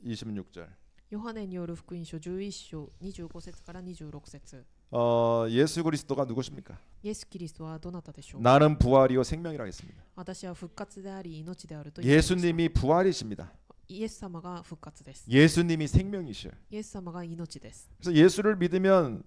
26절 ヨハネによる福音書11章25節から26節。 예수 그리스도가 누구십니까? イエス・キリストはどなたでしょうか。 나는 부활이요 생명이라 했습니다. 私は復活であり命であると言いました。 예수님이 부활이십니다. イエス様が復活です。 예수님이 생명이셔요. イエス様が命です。 그래서 예수를 믿으면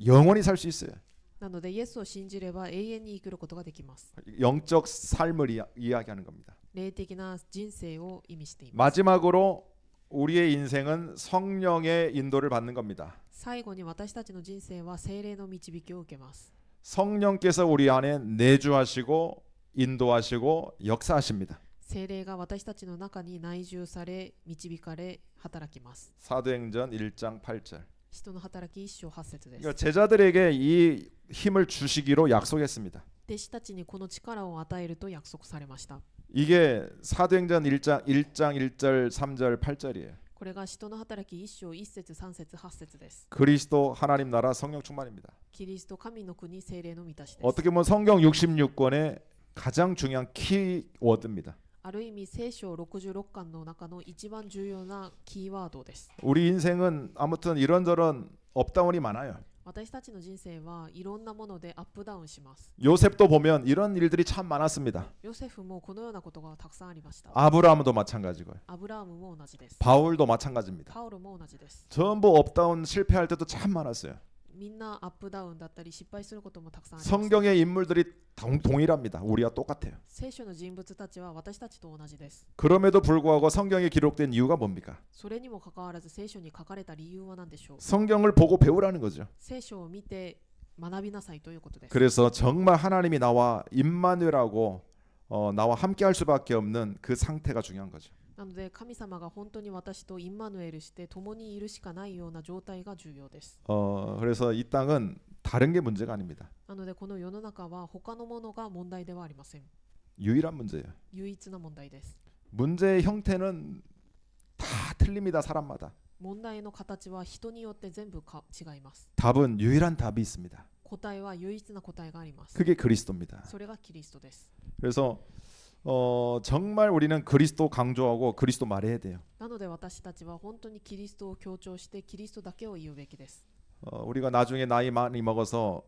영원히 살 수 있어요. なのでイエスを信じれば永遠に生きることができます。 영적 삶을 이야기하는 겁니다. 霊的な人生を意味しています。 마지막으로 우리의 인생은 성령의 인도를 받는 겁니다. 最後に私たちの人生は聖霊の導きを受けます。 성령께서 우리 안에 내주하시고 인도하시고 역사하십니다. 聖霊が私たちの中に内住され導かれ働きます。 사도행전 1장 8절. 使徒の働き1章8節です。 그러니까 제자들에게 이 힘을 주시기로 약속했습니다. 弟子たちにこの力を与えると約束されました。 이게 사도행전 1장 1절 3절 8절이에요. これが使徒の働き1章1節3節8節です。 그리스도 하나님 나라 성령 충만입니다. キリスト神の国聖霊の満たしです。 어떻게 보면 성경 66권의 가장 중요한 키워드입니다. ある意味聖書66巻の中の一番重要なキーワードです。 우리 인생은 아무튼 이런저런 업다운이 많아요. 私たちの人生はいろんなものでアップダウンします。 요셉도 보면 이런 일들이 참 많았습니다. ヨセフもこのようなことがたくさんありました。 아브라함도 마찬가지고요. アブラハムも同じです。 바울도 마찬가지입니다. パウロも同じです。 전부 업다운 실패할 때도 참 많았어요. みんなアップダウンだったり失敗することもたくさんあります。 성경의 인물들이 동일합니다. 우리와 똑같아요. 聖書の人物たちは私たちと同じです。 그럼에도 불구하고 성경에 기록된 이유가 뭡니까? それにもかかわらず聖書に書かれた理由は何でしょう。 성경을 보고 배우라는 거죠. 聖書を見て学びなさいということです。 그래서 정말 하나님이 나와 임마누엘하고 나와 함께 할 수밖에 없는 그 상태가 중요한 거죠. なので神様が本当に私とインマヌエルして共にいるしかないような状態が重要です。 그래서 이 땅은 다른 게 문제가 아닙니다. なのでこの世の中は他のものが問題ではありません。 유일한 문제예요. 唯一な問題です。 문제의 형태는 다 틀립니다. 사람마다. 問題の形は人によって全部違います。 답은 유일한 답이 있습니다. 答えは唯一な答えがあります。 그게 그리스도입니다. それがキリストです。 그래서 정말 우리는 그리스도 강조하고 그리스도 말해야 돼요. なので私たちは本当にキリストを強調してキリストだけを言うべきです。 우리가 나중에 나이 많이 먹어서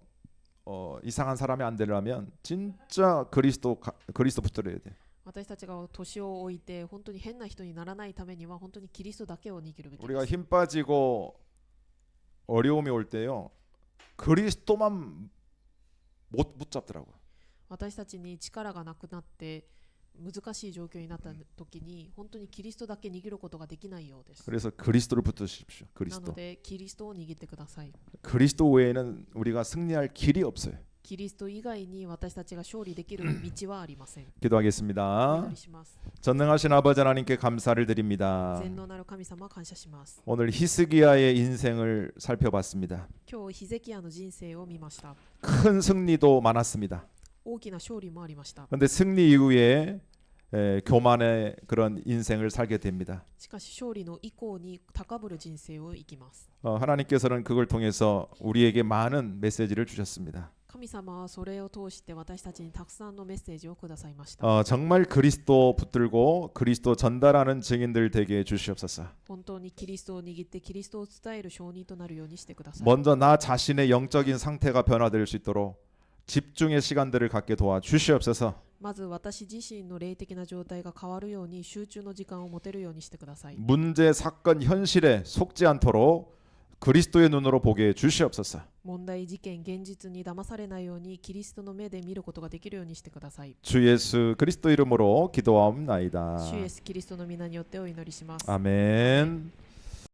이상한 사람이 안 되려면 진짜 그리스도 붙들어야 돼. 私たちが年を置いて本当に変な人にならないためには本当にキリストだけを握るべきです。 우리가 힘 빠지고 어려움이 올 때요. 그리스도만 못 붙잡더라고. 私たちに力がなくなって難しい状況になった時に本当にキリストだけ握ることができないようです。 그래서 그리스도를 붙드십시오. なの 그리스도. でキリストを握ってください。 그리스도 외에는 우리가 승리할 길이 없어요. キリスト以外に私たちが勝利できる道はありません。お 기도하겠습니다. 祈りします。 전능하신 아버지 하나님께 감사를 드립니다. 全能なる神様感謝します。 오늘 히스기야의 인생을 살펴봤습니다. 今日ヒゼキヤの人生を見ました。 큰 승리도 많았습니다. 大きな勝利もありました。 그런데 승리 이후에 교만의 그런 인생을 살게 됩니다. しかし勝利の以降に高ぶる人生を生きます。 하나님께서는 그걸 통해서 우리에게 많은 메시지를 주셨습니다. 神様はそれを通して私たちにたくさんのメッセージをくださいました。 정말 그리스도 붙들고 그리스도 전달하는 증인들 되게 해주시옵소서. 本当にキリストを握ってキリストを伝える証人となるようにしてください。 먼저 나 자신의 영적인 상태가 변화될 수 있도록 집중의 시간들을 갖게 도와주시옵소서. まず私自身の霊的な状態が変わるように集中の時間を持てるようにしてください。 문제, 사건, 현실에 속지 않도록 그리스도의 눈으로 보게 해주시옵소서. 問題事件現実に騙されないようにキリストの目で見ることができるようにしてください。 주 예수 그리스도 이름으로 기도하옵나이다. 主イエスキリストの皆によってお祈りします。 아멘.